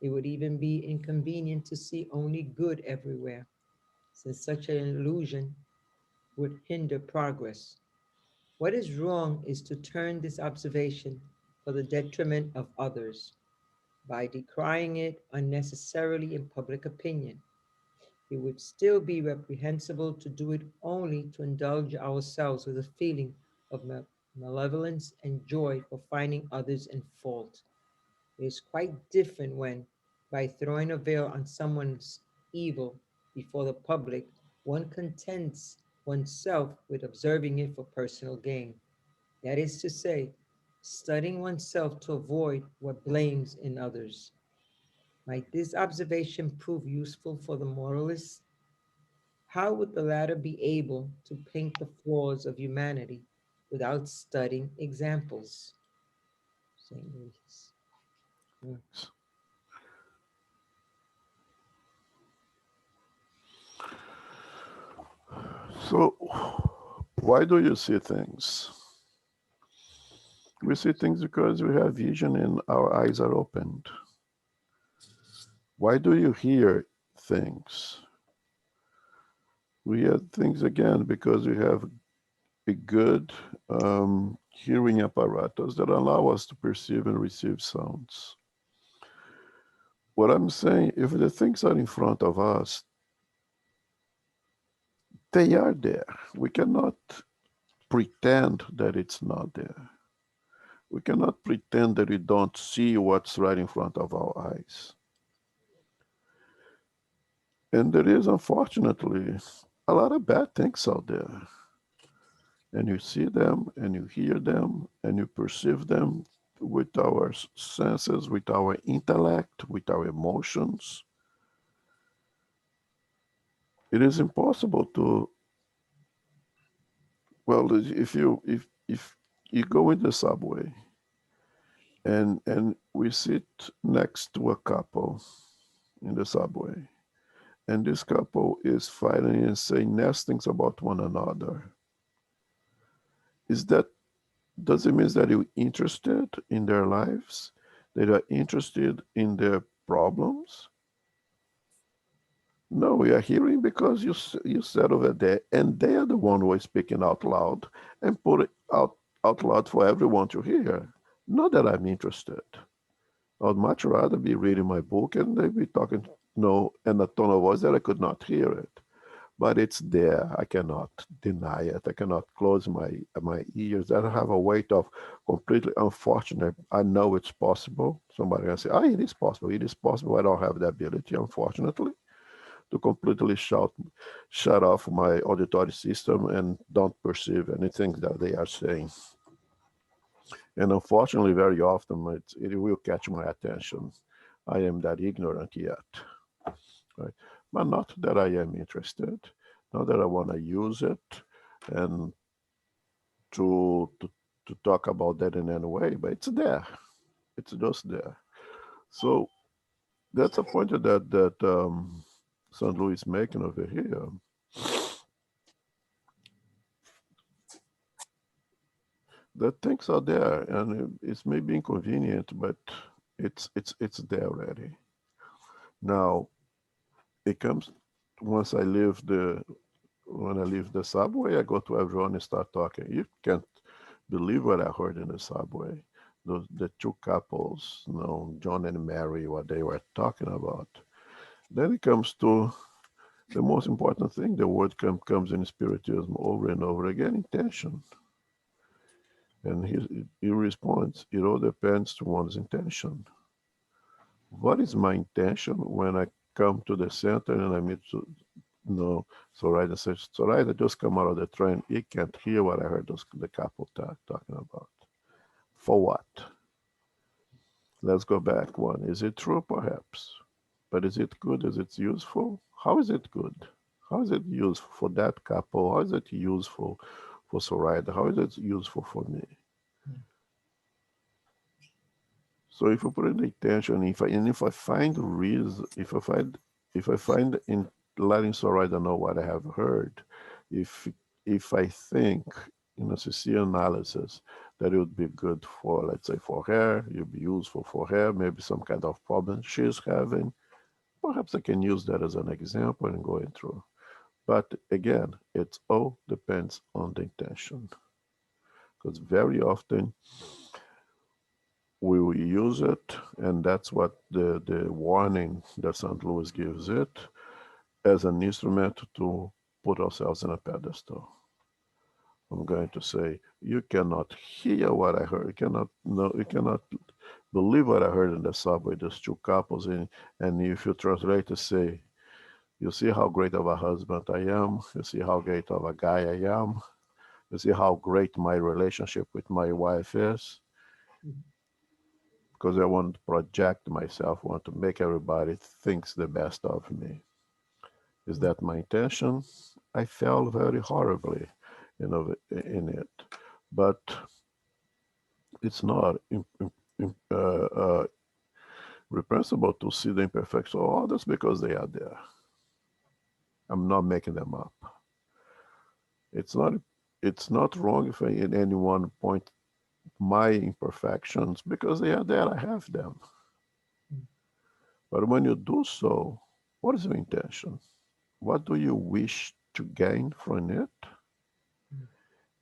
It would even be inconvenient to see only good everywhere, since such an illusion would hinder progress. What is wrong is to turn this observation for the detriment of others by decrying it unnecessarily in public opinion. It would still be reprehensible to do it only to indulge ourselves with a feeling of malevolence and joy for finding others in fault. It is quite different when, by throwing a veil on someone's evil before the public, one contents oneself with observing it for personal gain. That is to say, studying oneself to avoid what blames in others. Might this observation prove useful for the moralist? How would the latter be able to paint the flaws of humanity without studying examples? St. Louis. Mm. So, why do you see things? We see things because we have vision and our eyes are opened. Why do you hear things? We hear things again because we have a good hearing apparatus that allow us to perceive and receive sounds. What I'm saying, if the things are in front of us, they are there. We cannot pretend that it's not there. We cannot pretend that we don't see what's right in front of our eyes. And there is, unfortunately, a lot of bad things out there. And you see them, and you hear them, and you perceive them with our senses, with our intellect, with our emotions. It is impossible to, well, if you go in the subway and we sit next to a couple in the subway, and this couple is fighting and saying nasty things about one another, is that, does it mean that you're interested in their lives? That are interested in their problems? No, we are hearing because you said over there, and they are the one who is speaking out loud and put it out loud for everyone to hear. Not that I'm interested. I'd much rather be reading my book and they be talking, in a tone of voice that I could not hear it. But it's there. I cannot deny it. I cannot close my ears. I don't have a weight of completely unfortunate. I know it's possible. Somebody can say, it is possible. It is possible. I don't have the ability, unfortunately, to completely shut off my auditory system and don't perceive anything that they are saying. And unfortunately, very often it will catch my attention. I am that ignorant yet, right? But not that I am interested, not that I want to use it and to talk about that in any way, but it's there. It's just there. So that's a point that St. Louis is making over here. The things are there, and it's maybe inconvenient, but it's there already. Now it comes once when I leave the subway, I go to everyone and start talking. You can't believe what I heard in the subway. The two couples, John and Mary, what they were talking about. Then it comes to the most important thing. The word comes in Spiritism over and over again: intention. And he responds, it all depends to one's intention. What is my intention when I come to the center and I meet Zoraida says, Zoraida just come out of the train. He can't hear what I heard the couple talking about. For what? Let's go back one. Is it true? Perhaps. But is it good? Is it useful? How is it good? How is it useful for that couple? How is it useful for Zoraida? How is it useful for me? So if I put in the intention, if I find reason, if I find in letting Zoraida know what I have heard, if I think in a sincere analysis that it would be good for, let's say, for her, it would be useful for her, maybe some kind of problem she's having, perhaps I can use that as an example and going through. But again, it all depends on the intention. Because very often we will use it, and that's what the warning that St. Louis gives it, as an instrument to put ourselves in a pedestal. I'm going to say, you cannot hear what I heard. You cannot believe what I heard in the subway. There's two couples in, and if you translate to say, you see how great of a husband I am. You see how great of a guy I am. You see how great my relationship with my wife is. Because I want to project myself, I want to make everybody thinks the best of me. Is that my intention? I fell very horribly, in it. But it's not reprehensible to see the imperfections of others because they are there. I'm not making them up. It's not wrong if at any one point my imperfections, because they are there, I have them. But when you do so, what is your intention? What do you wish to gain from it?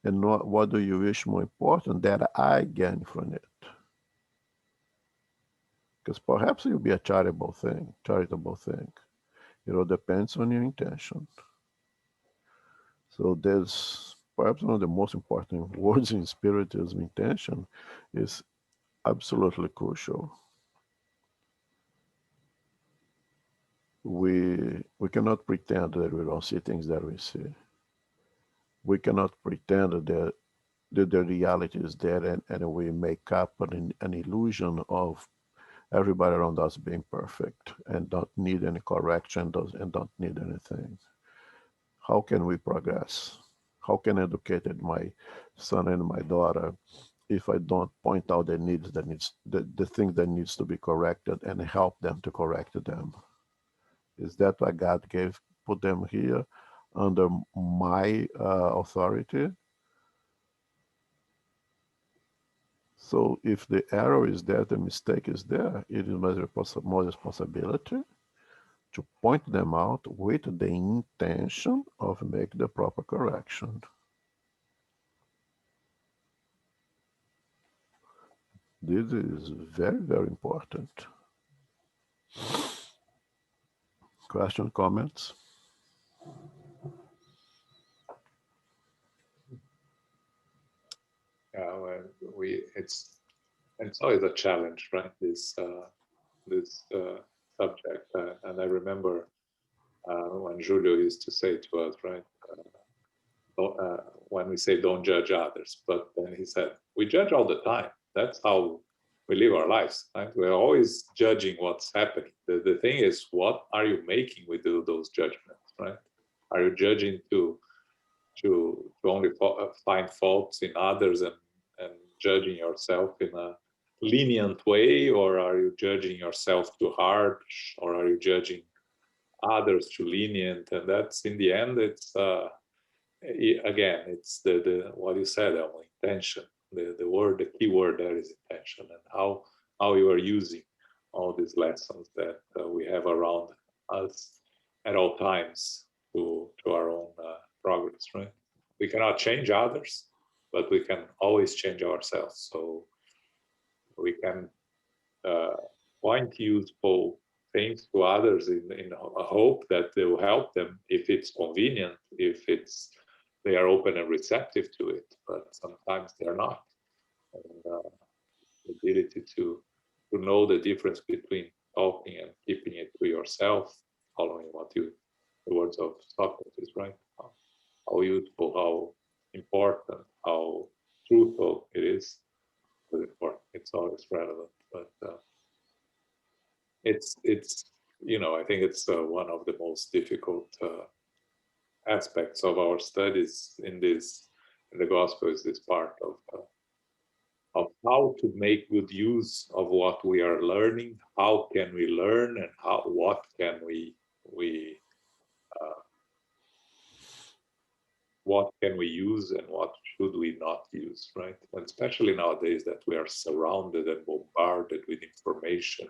And what do you wish more important that I gain from it? Because perhaps it will be a charitable thing. It all depends on your intention. So there's perhaps one of the most important words in Spiritism, intention, is absolutely crucial. We cannot pretend that we don't see things that we see. We cannot pretend that the reality is there, and we make up an illusion of everybody around us being perfect and don't need any correction and don't need anything. How can we progress? How can I educate my son and my daughter if I don't point out the thing that needs to be corrected and help them to correct them? Is that why God put them here under my authority? So if the error is there, the mistake is there, it is my responsibility to point them out with the intention of make the proper correction. This is very, very important. Question, comments? Yeah, it's always a challenge, right? This subject, and I remember when Julio used to say to us, right, when we say don't judge others, but then he said we judge all the time. That's how we live our lives, right? We're always judging what's happening. The thing is, what are you making with those judgments, right? Are you judging to only find faults in others and judging yourself in a lenient way, or are you judging yourself too harsh, or are you judging others too lenient? And that's, in the end, it's again, it's the what you said, intention. The key word there is intention, and how you are using all these lessons that we have around us at all times to our own progress, right? We cannot change others, but we can always change ourselves. So we can point useful things to others in a hope that they will help them if it's convenient, if they are open and receptive to it. But sometimes they're not. And the ability to know the difference between talking and keeping it to yourself, following the words of Socrates, right? How useful, how important, how truthful it is. It's always relevant, but it's I think it's one of the most difficult aspects of our studies in the gospel, is this part of how to make good use of what we are learning. How can we learn, and what can we uh, what can we use and what should we not use, right? And especially nowadays that we are surrounded and bombarded with information,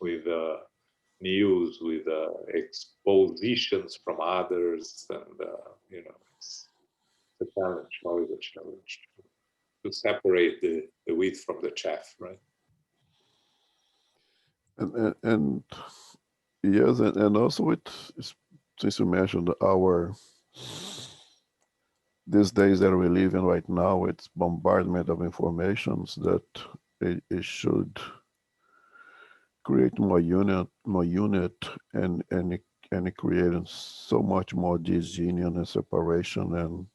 with news, with expositions from others, and it's a challenge, always a challenge to separate the wheat from the chaff, right? and yes, and also since you mentioned our these days that we live in right now, it's bombardment of informations that it should create more unit, and creating so much more disunion and separation and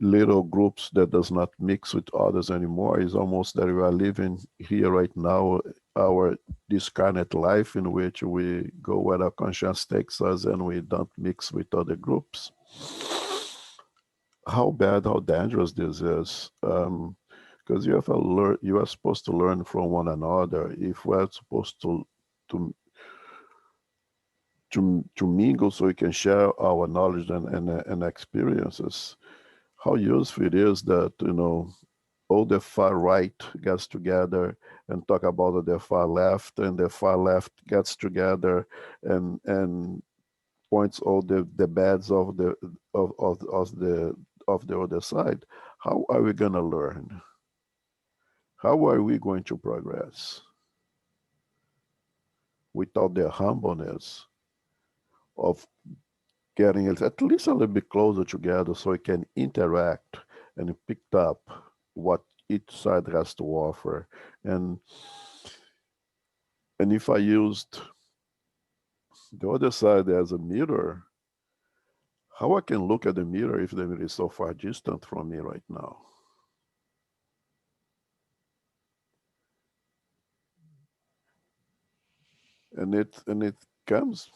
little groups that does not mix with others anymore. It's almost that we are living here right now our discarnate life in which we go where our conscience takes us and we don't mix with other groups. How bad, how dangerous this is. Because you are supposed to learn from one another. If we're supposed to to mingle so we can share our knowledge and experiences, how useful it is that all the far right gets together and talk about the far left, and the far left gets together and points all the bads of the other side. How are we going to learn? How are we going to progress without the humbleness of getting at least a little bit closer together so we can interact and pick up what each side has to offer? And if I used the other side as a mirror, how I can look at the mirror if the mirror is so far distant from me right now? And it comes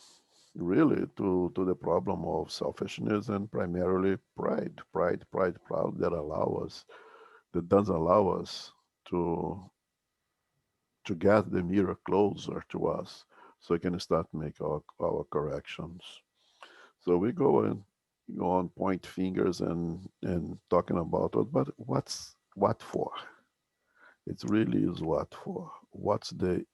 really to the problem of selfishness and primarily pride that doesn't allow us to get the mirror closer to us so we can start make our corrections. So we go on point fingers and talking about it, but what for? It really is what for. What's the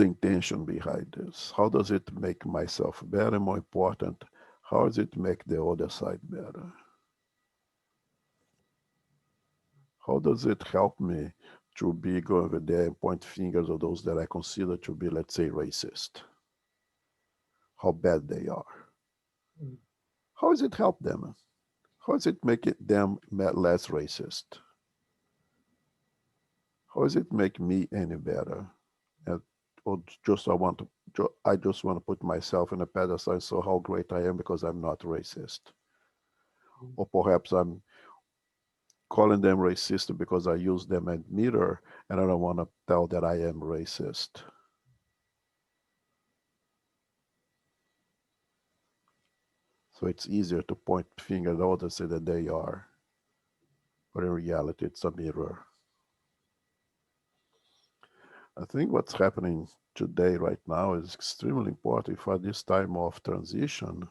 intention behind this? How does it make myself better? More important, how does it make the other side better? How does it help me to be go over there and point fingers at those that I consider to be, let's say, racist? How bad they are. Mm. How does it help them? How does it make them less racist? How does it make me any better? And, or just I just want to put myself in a pedestal, so how great I am because I'm not racist. Mm. Or perhaps I'm calling them racist because I use them as mirror and I don't want to tell that I am racist. So it's easier to point finger at others and say that they are, but in reality, it's a mirror. I think what's happening today, right now, is extremely important for this time of transition,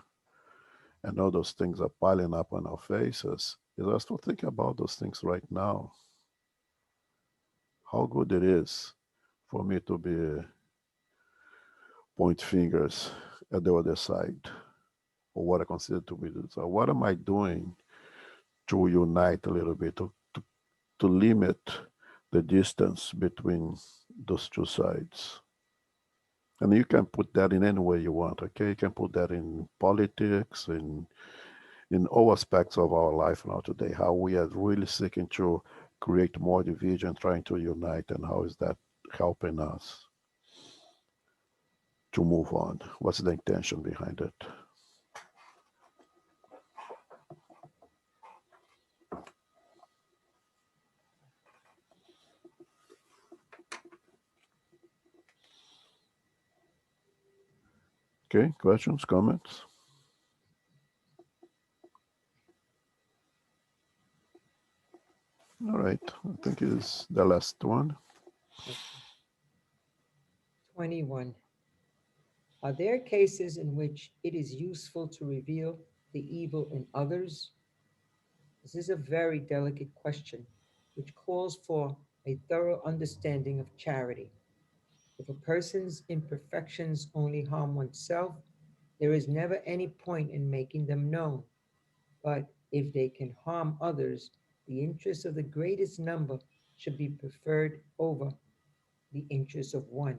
and all those things are piling up on our faces. Is us to think about those things right now. How good it is for me to be point fingers at the other side, or what I consider to be this. So what am I doing to unite a little bit, to limit the distance between those two sides? And you can put that in any way you want, okay? You can put that in politics, in all aspects of our life now today, how we are really seeking to create more division, trying to unite, and how is that helping us to move on? What's the intention behind it? Okay, questions, comments? All right, I think it's the last one. Okay. 21. Are there cases in which it is useful to reveal the evil in others? This is a very delicate question, which calls for a thorough understanding of charity. If a person's imperfections only harm oneself, there is never any point in making them known. But if they can harm others, the interests of the greatest number should be preferred over the interests of one,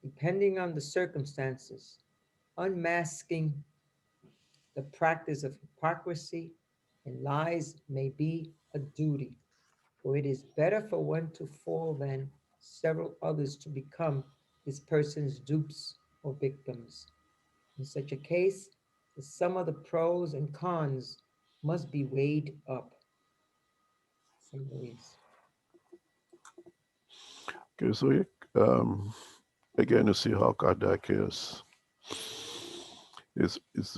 depending on the circumstances. Unmasking the practice of hypocrisy and lies may be a duty, for it is better for one to fall than several others to become this person's dupes or victims. In such a case, the sum of the pros and cons must be weighed up. St. Louis. Okay, so again, you see how Kardec is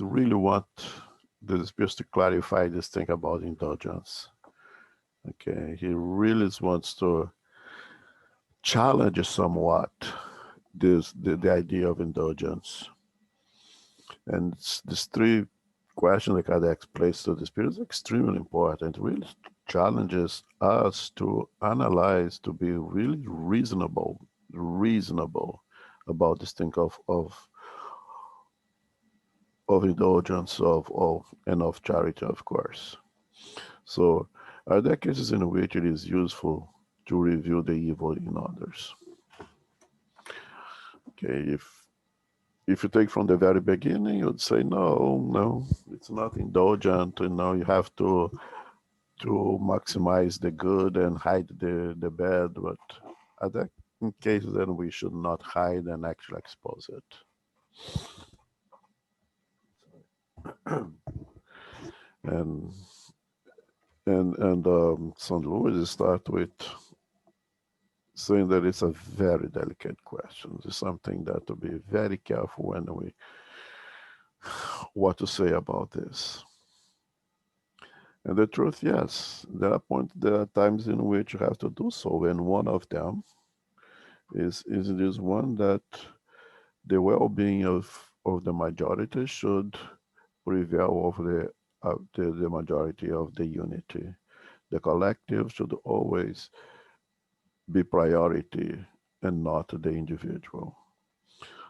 really what this is supposed to clarify this thing about indulgence. Okay, he really wants to challenge somewhat the idea of indulgence. And these three questions that Kardec placed to the Spirit is extremely important. It really challenges us to analyze, to be really reasonable about this thing of indulgence, and of charity, of course. So are there cases in which it is useful to review the evil in others? Okay, if you take from the very beginning, you'd say no, it's not indulgent. You have to maximize the good and hide the bad. But are there cases then we should not hide and actually expose it? and St. Louis start with saying that it's a very delicate question. It's something that to be very careful when we what to say about this. And the truth, yes, there are times in which you have to do so, and one of them is this one that the well-being of the majority should prevail over the majority of the unity. The collective should always be priority and not the individual.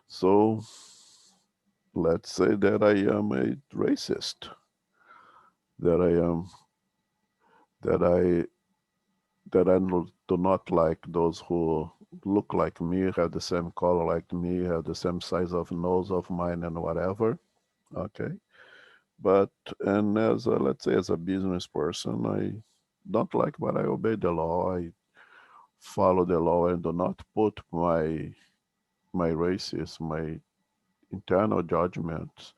So let's say that I am a racist, that I do not like those who look like me, have the same color like me, have the same size of nose of mine, and whatever. Okay, but and as let's say as a business person, I don't like, but I obey the law. I follow the law and do not put my races, my internal judgments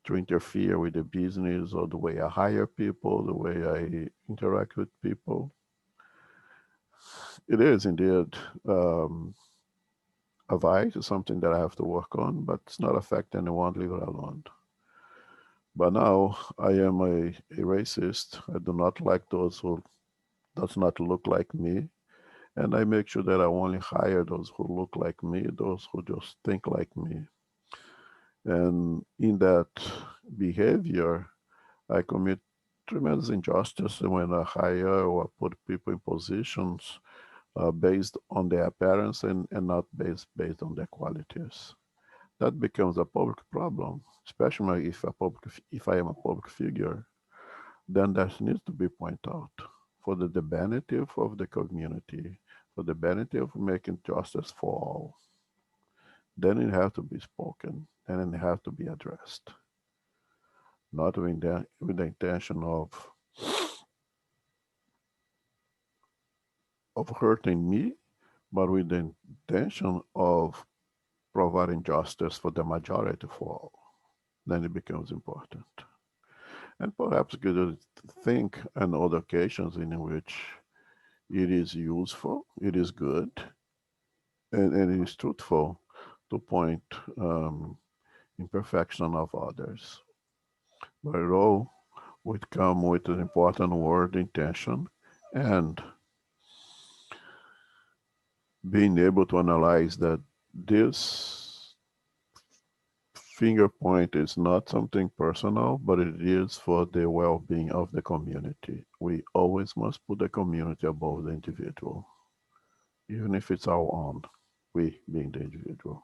to interfere with the business or the way I hire people, the way I interact with people. It is indeed a vice, something that I have to work on, but it's not affect anyone, leave it alone. But now I am a racist. I do not like those who does not look like me. And I make sure that I only hire those who look like me, those who just think like me. And in that behavior, I commit tremendous injustice when I hire or put people in positions based on their appearance and not based on their qualities. That becomes a public problem, especially if I am a public figure. Then that needs to be pointed out for the benefit of the community, for the benefit of making justice for all. Then it has to be spoken and it has to be addressed, not with the intention of hurting me, but with the intention of providing justice for the majority for all. Then it becomes important. And perhaps you could think on other occasions in which it is useful, it is good, and it is truthful to point imperfection of others. But it all would come with an important word, intention, and being able to analyze that this finger point is not something personal, but it is for the well-being of the community. We always must put the community above the individual, even if it's our own, we being the individual.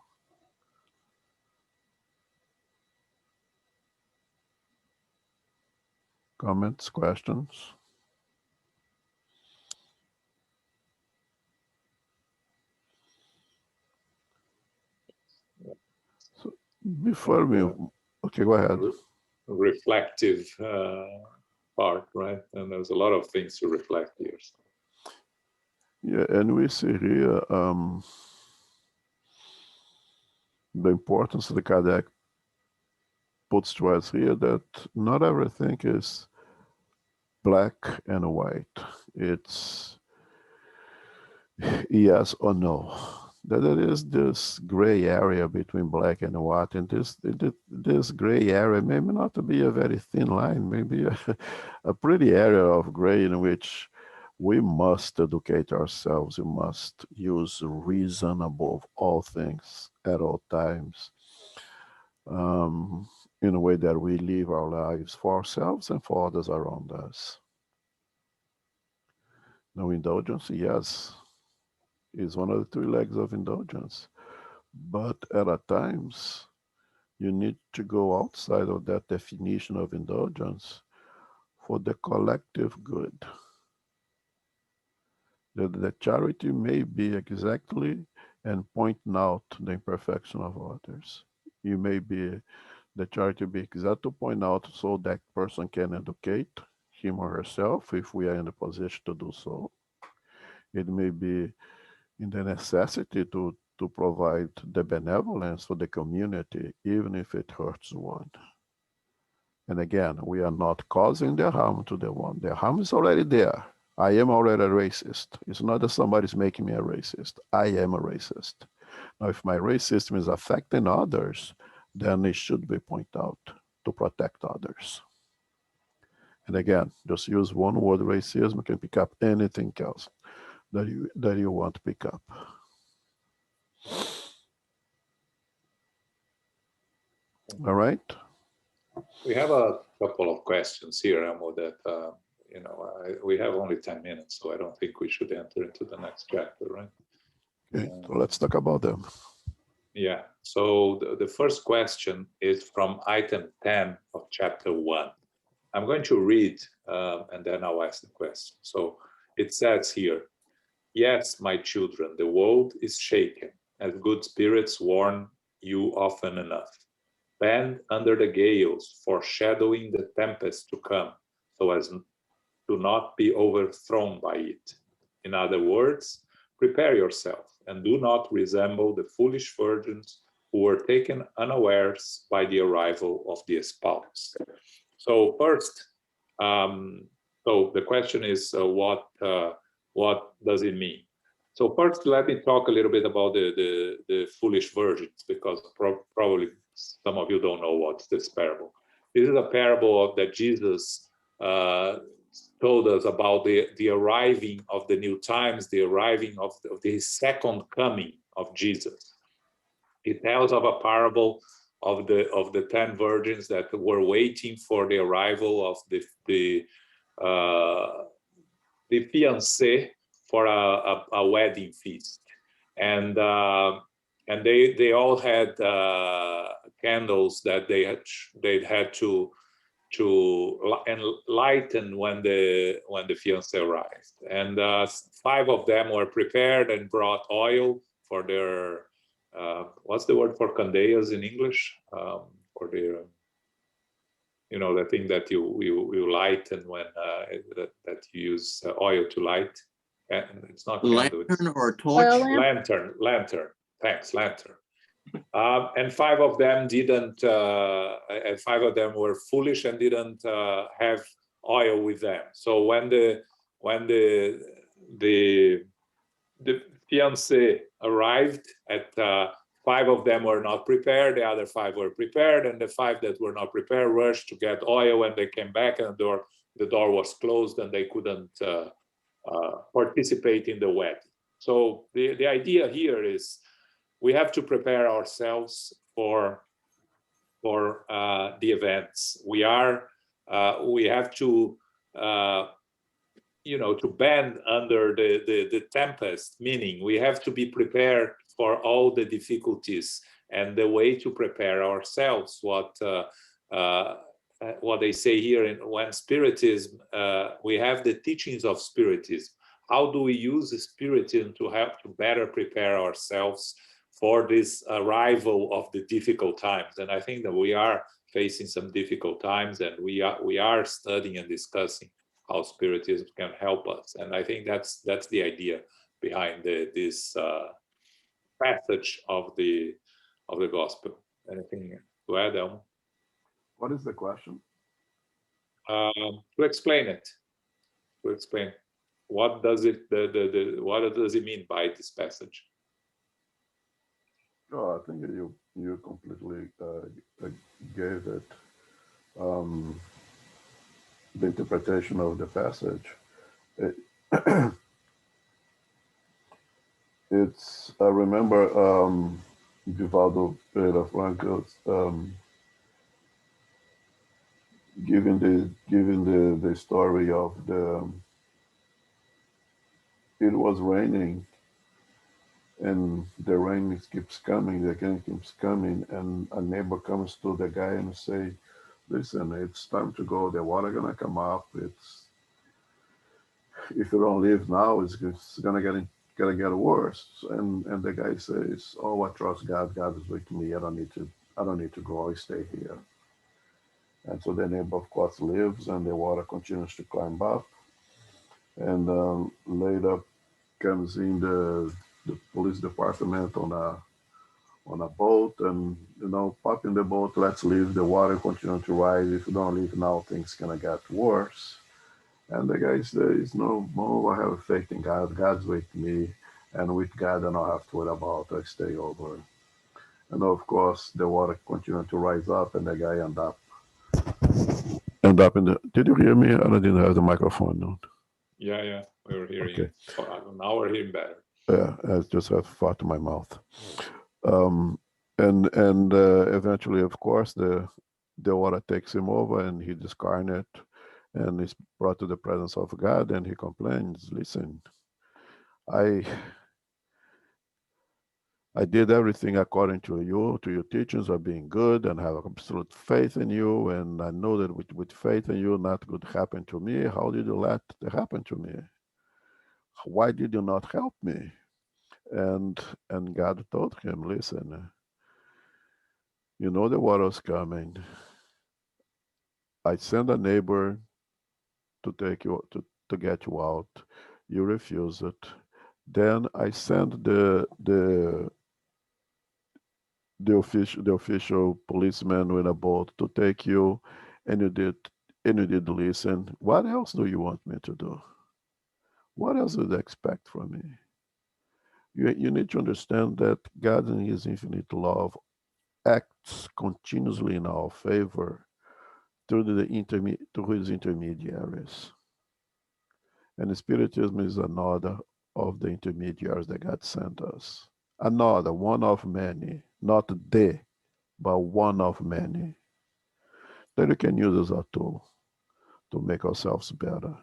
Comments, questions? Before we, okay, go ahead. Reflective part, right? And there's a lot of things to reflect here. So. Yeah, and we see here the importance of the Kardec puts to us here that not everything is black and white. It's yes or no. That there is this gray area between black and white, and this gray area may not be a very thin line, maybe a pretty area of gray in which we must educate ourselves. We must use reason above all things at all times, in a way that we live our lives for ourselves and for others around us. Now, indulgence, yes, is one of the three legs of indulgence. But at times, you need to go outside of that definition of indulgence for the collective good. The charity may be exactly and pointing out the imperfection of others. You may be, the charity be exact to point out so that person can educate him or herself if we are in a position to do so. It may be in the necessity to provide the benevolence for the community, even if it hurts one. And again, we are not causing the harm to the one. The harm is already there. I am already a racist. It's not that somebody's making me a racist. I am a racist. Now, if my racism is affecting others, then it should be pointed out to protect others. And again, just use one word, racism, can pick up anything else that you want to pick up. All right. We have a couple of questions here, Amo, that we have only 10 minutes, so I don't think we should enter into the next chapter, right? Okay, so let's talk about them. Yeah, so the first question is from item 10 of chapter 1. I'm going to read and then I'll ask the question. So it says here, yes, my children, the world is shaken, as good spirits warn you often enough. Bend under the gales, foreshadowing the tempest to come, so as to not be overthrown by it. In other words, prepare yourself and do not resemble the foolish virgins who were taken unawares by the arrival of the espoused. So first, so the question is, what does it mean? So first, let me talk a little bit about the foolish virgins, because probably some of you don't know what's this parable. This is a parable that Jesus told us about the arriving of the new times, the arriving of the second coming of Jesus. It tells of a parable of the 10 virgins that were waiting for the arrival of the fiancé for a wedding feast, and they all had candles that they had to enlighten when the fiancé arrived, and 5 of them were prepared and brought oil for their what's the word for candeias in English? For their the thing that you light, and when that you use oil to light, and it's not candle, lantern or torch. Lantern. Thanks, lantern. And 5 of them didn't. And 5 of them were foolish and didn't have oil with them. So when the fiancé arrived, at 5 of them were not prepared. The other 5 were prepared, and the 5 that were not prepared rushed to get oil. When they came back, and the door was closed, and they couldn't participate in the wedding. So the idea here is we have to prepare ourselves for the events. We have to to bend under the tempest, meaning we have to be prepared for all the difficulties. And the way to prepare ourselves, what they say here when Spiritism, we have the teachings of Spiritism. How do we use the Spiritism to help to better prepare ourselves for this arrival of the difficult times. And I think that we are facing some difficult times, and we are studying and discussing how Spiritism can help us. And I think that's the idea behind this passage of the gospel. Anything to add, Elmo? What is the question? To explain it, what does it what does it mean by this passage? Oh, I think you completely gave it the interpretation of the passage. It's I remember Vivaldo Pereira Franco's giving the story of it was raining, and the rain keeps coming, the rain keeps coming, and a neighbor comes to the guy and say, "Listen, it's time to go. The water gonna come up. It's if you don't leave now, it's gonna get worse." And the guy says, "Oh, I trust God. God is with me. I don't need to go. I stay here." And so the neighbor, of course, leaves, and the water continues to climb up. And later comes in the police department on a boat, and pop in the boat, let's leave. The water continue to rise. If you don't leave now, things gonna get worse. And the guy says, "No, Mo, I have faith in God. God's with me, and with God, I don't have to worry about. I stay over." And of course, the water continued to rise up, and the guy end up in the. Did you hear me? I didn't have the microphone on. Yeah, we were hearing Okay. you. Now we're hearing better. Yeah, I just have fart in my mouth. And eventually, of course, the water takes him over, and he discarnate, and is brought to the presence of God, and he complains, "Listen, I did everything according to your teachings of being good, and have absolute faith in you, and I know that with faith in you, not good happened to me. How did you let it happen to me? Why did you not help me?" And God told him, "Listen, you know the water's coming. I send a neighbor to take you to get you out. You refuse it. Then I send the official policeman with a boat to take you, and you did listen. What else do you want me to do? What else do you expect from me?" You need to understand that God in his infinite love acts continuously in our favor through his intermediaries. And Spiritism is another of the intermediaries that God sent us. Another, one of many, not the, but one of many, that we can use as a tool to make ourselves better,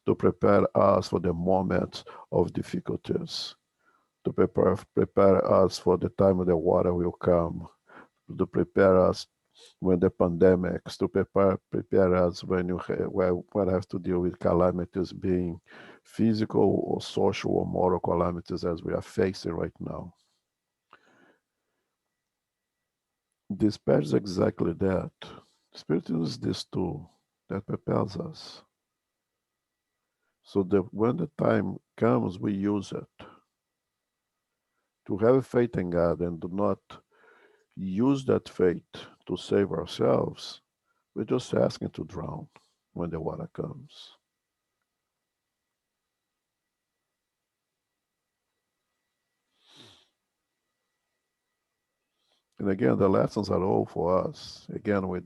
to prepare us for the moments of difficulties, to prepare us for the time when the water will come, to prepare us when the pandemics, to prepare us when when I have to deal with calamities, being physical or social or moral calamities as we are facing right now. This page is exactly that. Spiritism is this tool that prepares us, so that when the time comes, we use it to have faith in God, and do not use that faith to save ourselves. We're just asking to drown when the water comes. And again, the lessons are all for us. Again, with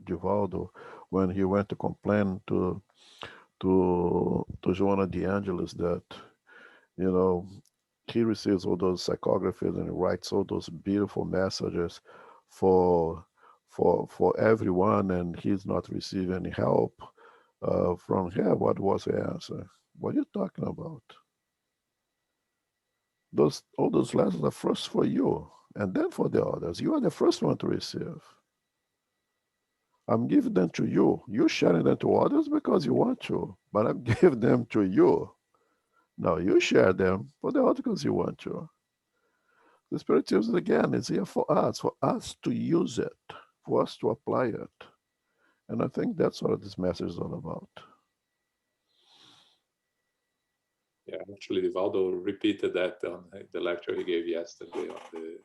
Givaldo, when he went to complain to Joanna de Angelis that, he receives all those psychographies and he writes all those beautiful messages for everyone, and he's not receiving any help from her. What was the answer? What are you talking about? All those lessons are first for you, and then for the others. You are the first one to receive. I'm giving them to you. You're sharing them to others because you want to, but I'm giving them to you. No, you share them for the others because you want to. The Spiritism, again, is here for us to use it, for us to apply it. And I think that's what this message is all about. Yeah, actually, Valdo repeated that on the lecture he gave yesterday on the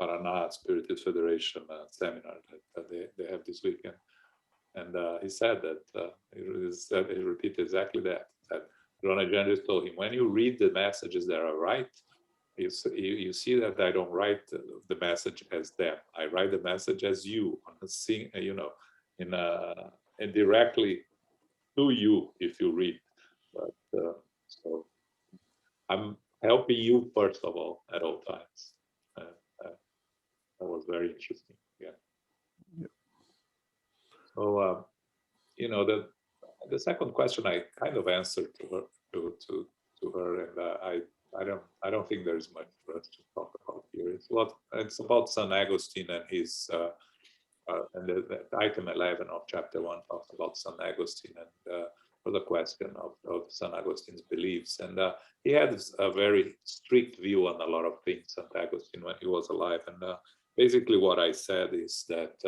Paraná Spiritist Federation seminar that they have this weekend. And he said that, he repeated exactly that. That Rona Gendris told him, when you read the messages that I write, you see that I don't write the message as them. I write the message as you, and directly to you if you read. But so I'm helping you first of all at all times. That was very interesting. Yeah. Yeah. So the second question I kind of answered to her, and I don't think there's much for us to talk about here. It's about San Agustin and his and the item 11 of chapter 1 talks about San Agustin and for the question of San Agustin's beliefs. And he had a very strict view on a lot of things, St. Agustin, when he was alive. And basically what I said is that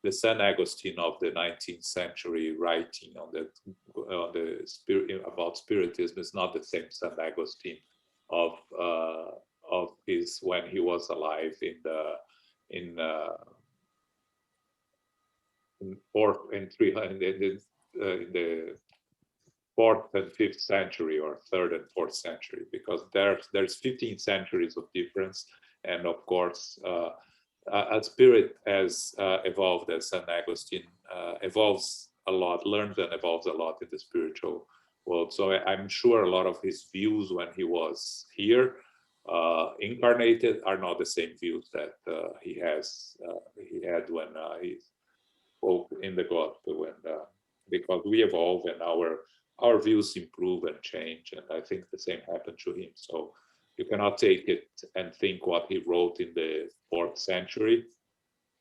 the San Agustin of the 19th century writing on the spirit about Spiritism is not the same San Agustin of his when he was alive in the 4th and 5th century, or 3rd and 4th century, because there's 15 centuries of difference. And of course, a spirit as evolved as St. Augustine evolves a lot, learns and evolves a lot in the spiritual world. So I'm sure a lot of his views when he was here incarnated are not the same views that he had when he spoke in the gospel, and because we evolve and our views improve and change, and I think the same happened to him. So you cannot take it and think what he wrote in the 4th century.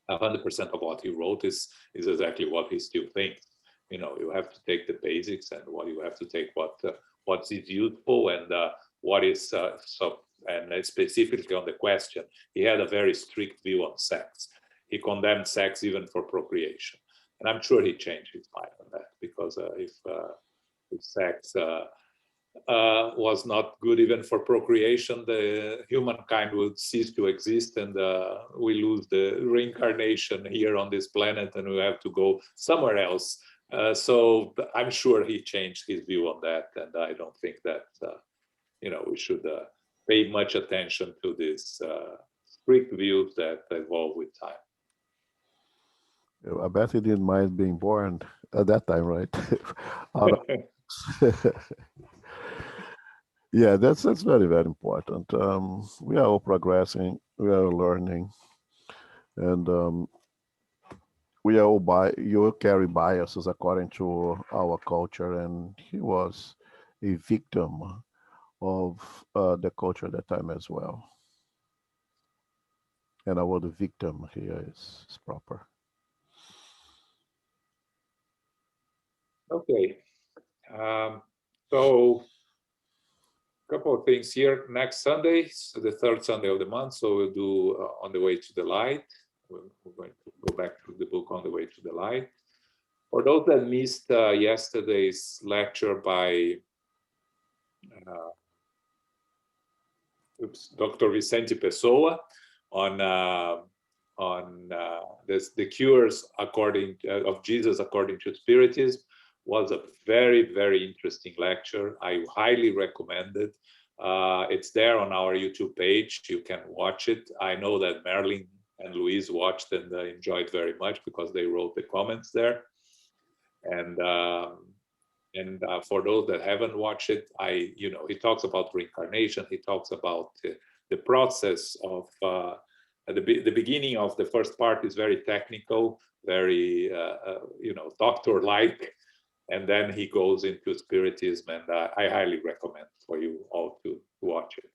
100% of what he wrote is exactly what he still thinks. You have to take the basics, and you have to take what's useful and what is and specifically on the question. He had a very strict view on sex. He condemned sex even for procreation, and I'm sure he changed his mind on that, because if sex was not good even for procreation, the humankind would cease to exist, and we lose the reincarnation here on this planet, and we have to go somewhere else. So I'm sure he changed his view on that, and I don't think that we should pay much attention to these strict views that evolve with time. I bet he didn't mind being born at that time, right? Yeah, that's very, very important. We are all progressing, we are learning, and we are all you carry biases according to our culture, and he was a victim of the culture at that time as well. And our word victim here is proper. Okay. So a couple of things here. Next Sunday, so the 3rd Sunday of the month, so we'll do On the Way to the Light. We're going to go back to the book On the Way to the Light. For those that missed yesterday's lecture by Dr. Vicente Pessoa on the cures of Jesus according to Spiritism, was a very, very interesting lecture. I highly recommend it. It's there on our YouTube page. You can watch it. I know that Marilyn and Louise watched and enjoyed very much, because they wrote the comments there. And for those that haven't watched it, he talks about reincarnation. He talks about the process of the beginning of the first part is very technical, very doctor-like, and then he goes into Spiritism, and I highly recommend for you all to watch it.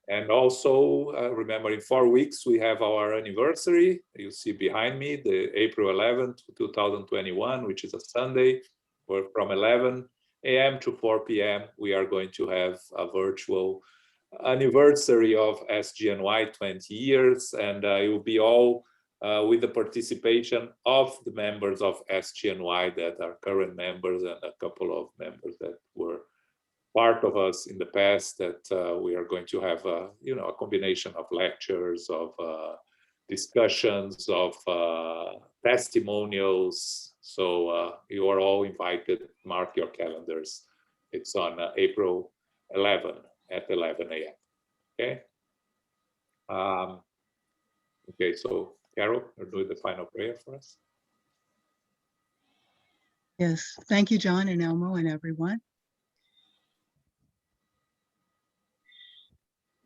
And also remember, in 4 weeks we have our anniversary. You see behind me the April 11th, 2021, which is a Sunday, where from 11 a.m. to 4 p.m. we are going to have a virtual anniversary of SGNY, 20 years, and it will be all with the participation of the members of SGNY that are current members and a couple of members that were part of us in the past, that we are going to have a combination of lectures, of discussions, of testimonials. So you are all invited. Mark your calendars. It's on April 11 at 11 a.m. Okay. Okay, so Carol, you're doing the final prayer for us. Yes, thank you, John and Elmo and everyone.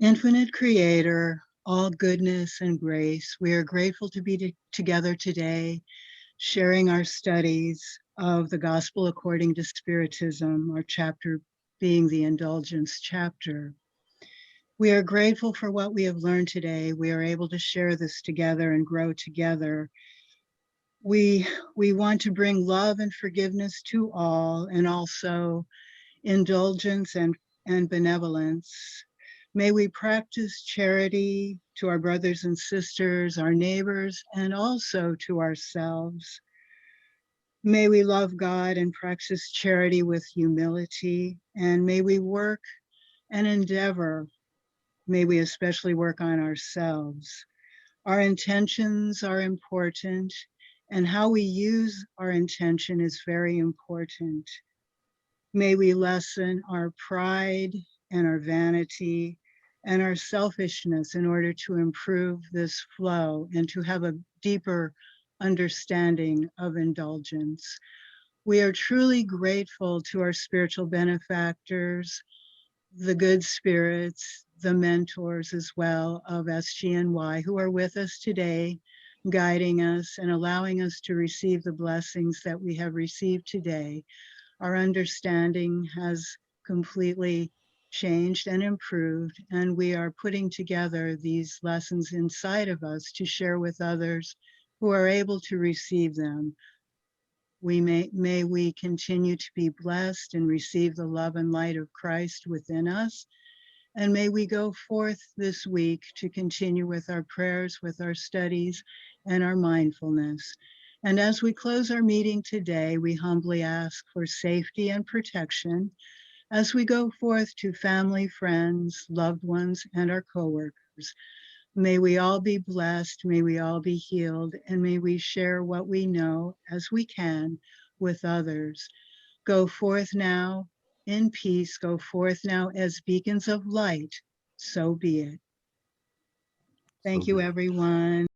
Infinite Creator, all goodness and grace, we are grateful to be together today, sharing our studies of the Gospel according to Spiritism, our chapter being the Indulgence chapter. We are grateful for what we have learned today. We are able to share this together and grow together. We want to bring love and forgiveness to all, and also indulgence and benevolence. May we practice charity to our brothers and sisters, our neighbors, and also to ourselves. May we love God and practice charity with humility, and may we work and endeavor. May we especially work on ourselves. Our intentions are important, and how we use our intention is very important. May we lessen our pride and our vanity and our selfishness in order to improve this flow and to have a deeper understanding of indulgence. We are truly grateful to our spiritual benefactors, the good spirits, the mentors as well of SGNY who are with us today, guiding us and allowing us to receive the blessings that we have received today. Our understanding has completely changed and improved, and we are putting together these lessons inside of us to share with others who are able to receive them. May we continue to be blessed and receive the love and light of Christ within us. And may we go forth this week to continue with our prayers, with our studies, and our mindfulness. And as we close our meeting today, we humbly ask for safety and protection as we go forth to family, friends, loved ones, and our coworkers. May we all be blessed, may we all be healed, and may we share what we know as we can with others. Go forth now in peace, go forth now as beacons of light, so be it. Thank you, everyone.